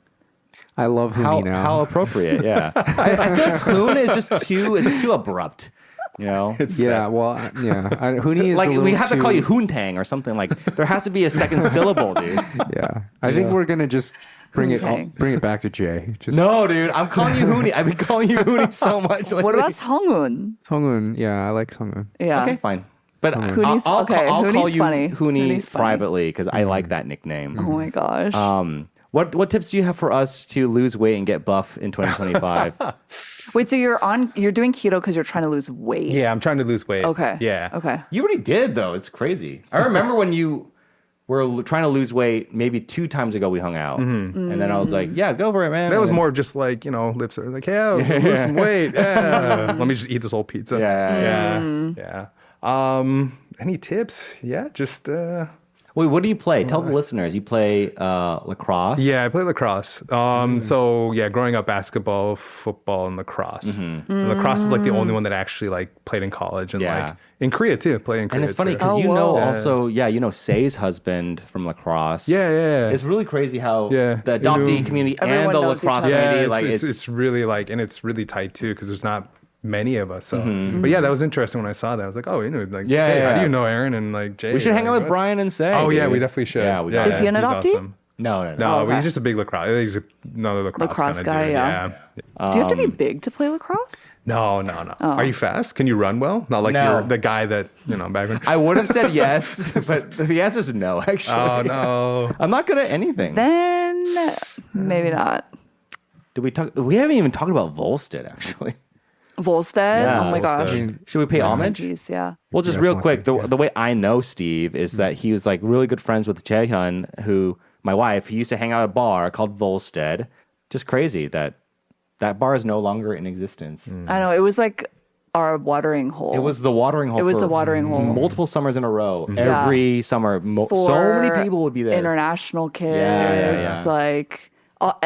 I love Hooney now. How appropriate, yeah. I feel like Hoon is just too abrupt, you know? It's yeah, well, yeah. Hooney is Like, a we little have to call too- you Hoontang or something. Like, there has to be a second syllable, dude. Yeah, I think we're gonna just bring Okay. it back to Jay. Just No, dude, I'm calling you Hooney. I've been calling you Hooney so much lately. What about Songhoon? Songhoon. Yeah, I like Songhoon. Yeah. Okay, fine. But Hooney's- I'll okay, call Hooney's you funny. Hooney Hooney's funny. privately because I like that nickname. Oh my gosh. What tips do you have for us to lose weight and get buff in 2025? Wait, so you're doing keto because you're trying to lose weight? Yeah, I'm trying to lose weight. Okay. Yeah. Okay. You already did though. It's crazy. I remember when you were trying to lose weight. Maybe 2 times ago we hung out, and then I was like, "Yeah, go for it, man." That was And then- more just like, lips are like, yeah, lose some weight. Yeah. Let me just eat this whole pizza. Yeah. Yeah. Any tips? Yeah, just Wait, what do you play? Tell the listeners. You play lacrosse. yeah, I play lacrosse. So yeah, growing up, basketball, football, and lacrosse. And lacrosse is like the only one that I actually like played in college and Yeah. like in Korea too. Play in Korea. And it's funny too. because Oh, you know whoa. also, you know Say's husband from lacrosse. Yeah. It's really crazy how Yeah. the adoptee Inu. community Everyone and the knows each lacrosse other. community, yeah, like it's really like, and it's really tight too because there's not many of us. So, but yeah, that was interesting when I saw that. I was like, oh, like, Yeah, hey, yeah. how do you know Aaron and like Jay? we should hang out Like, with what? Brian and Say. Oh yeah, dude. we definitely should. Yeah, we yeah, got Is he an he's adoptee? awesome. No. No, Oh, but he's okay. just a big lacrosse. He's another lacrosse Lacrosse kinda guy, dude. yeah. Do you have to be big to play lacrosse? No. Are you fast? Can you run well? Not like No. you're the guy that back when. I would have said yes, but the answer is no, actually. Oh no. I'm not good at anything. Then maybe not. Did we talk? We haven't even talked about Volstead, actually. Volstead? Yeah, Oh my gosh. Volstead. Should we pay Rest in homage? peace, yeah. Well, just Yeah, real I quick, think, the way I know Steve is that he was like really good friends with Jaehyun, who my wife, he used to hang out at a bar called Volstead. Just crazy that bar is no longer in existence. I know. It was like our watering hole. It was the watering hole. It was for the watering hole. multiple summers in a row. Yeah. Every summer, so for many people would be there. International kids, yeah.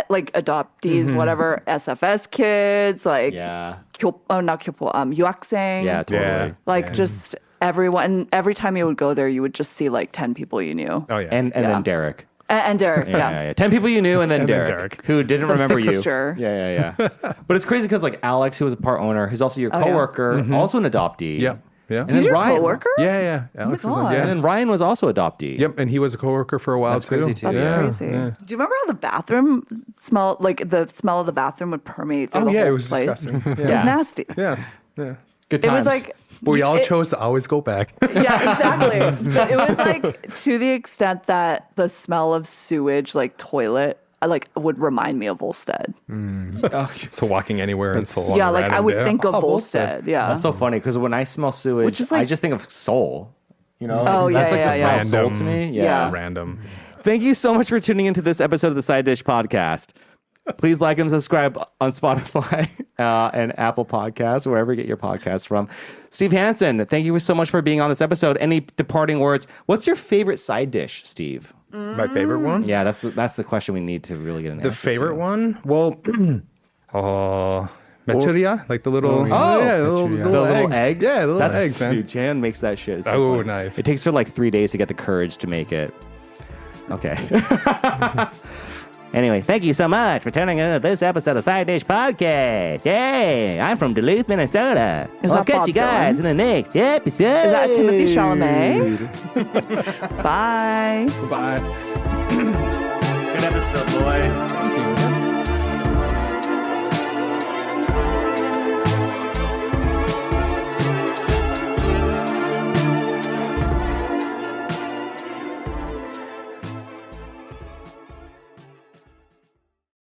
like adoptees, whatever, SFS kids, like Yeah, not 교포, 유학생. yeah, totally. Yeah. Like just everyone. And every time you would go there, you would just see like 10 people you knew. Oh yeah. And Yeah. then Derek. And Derek, yeah. 10 people you knew, and then And then Derek, Derek. who didn't remember fixture. you. Yeah. But it's crazy because like Alex, who was a part owner, who's also your Oh, yeah. coworker, also an adoptee. Yep. Yeah. And then He's your Ryan, coworker? Yeah. Alex is God. like, And yeah. then Ryan was also adoptee. Yep, and he was a coworker for a while That's crazy, too. That's Yeah, crazy. yeah. Do you remember how the bathroom smelled? Like the smell of the bathroom would permeate through Oh the yeah, whole it was place. disgusting. It Yeah. was nasty. Yeah. Good It times. was like But we all it- chose to always go back. Yeah, exactly. But it was like to the extent that the smell of sewage, like toilet, like would remind me of Volstead. So walking anywhere in Seoul. Yeah, on a like I random would day. think of Oh, Volstead. Yeah. That's so funny because when I smell sewage, Which is I like- just think of Seoul. You know, Oh, that's yeah, like the yeah, smell yeah. of Seoul to me. Yeah. Random. Thank you so much for tuning into this episode of the Side Dish Podcast. Please like and subscribe on Spotify and Apple Podcasts, wherever you get your podcasts from. Steve Hanson, thank you so much for being on this episode. Any departing words? What's your favorite side dish, Steve? My favorite one? Yeah, that's the question we need to really get an The answer favorite to. one? Well, oh Mecheria, like the little, yeah, the the little eggs. Yeah, the little That's, eggs, man. Dude, Jan makes that shit. It's so Oh, funny. nice. It takes her like 3 days to get the courage to make it. Okay. Anyway, thank you so much for tuning in to this episode of Side Dish Podcast. Yay! I'm from Duluth, Minnesota. Is I'll that catch Bob you guys Dylan? in the next episode. Is that Timothy Chalamet? Bye. Bye. Good episode, boy. Thank you.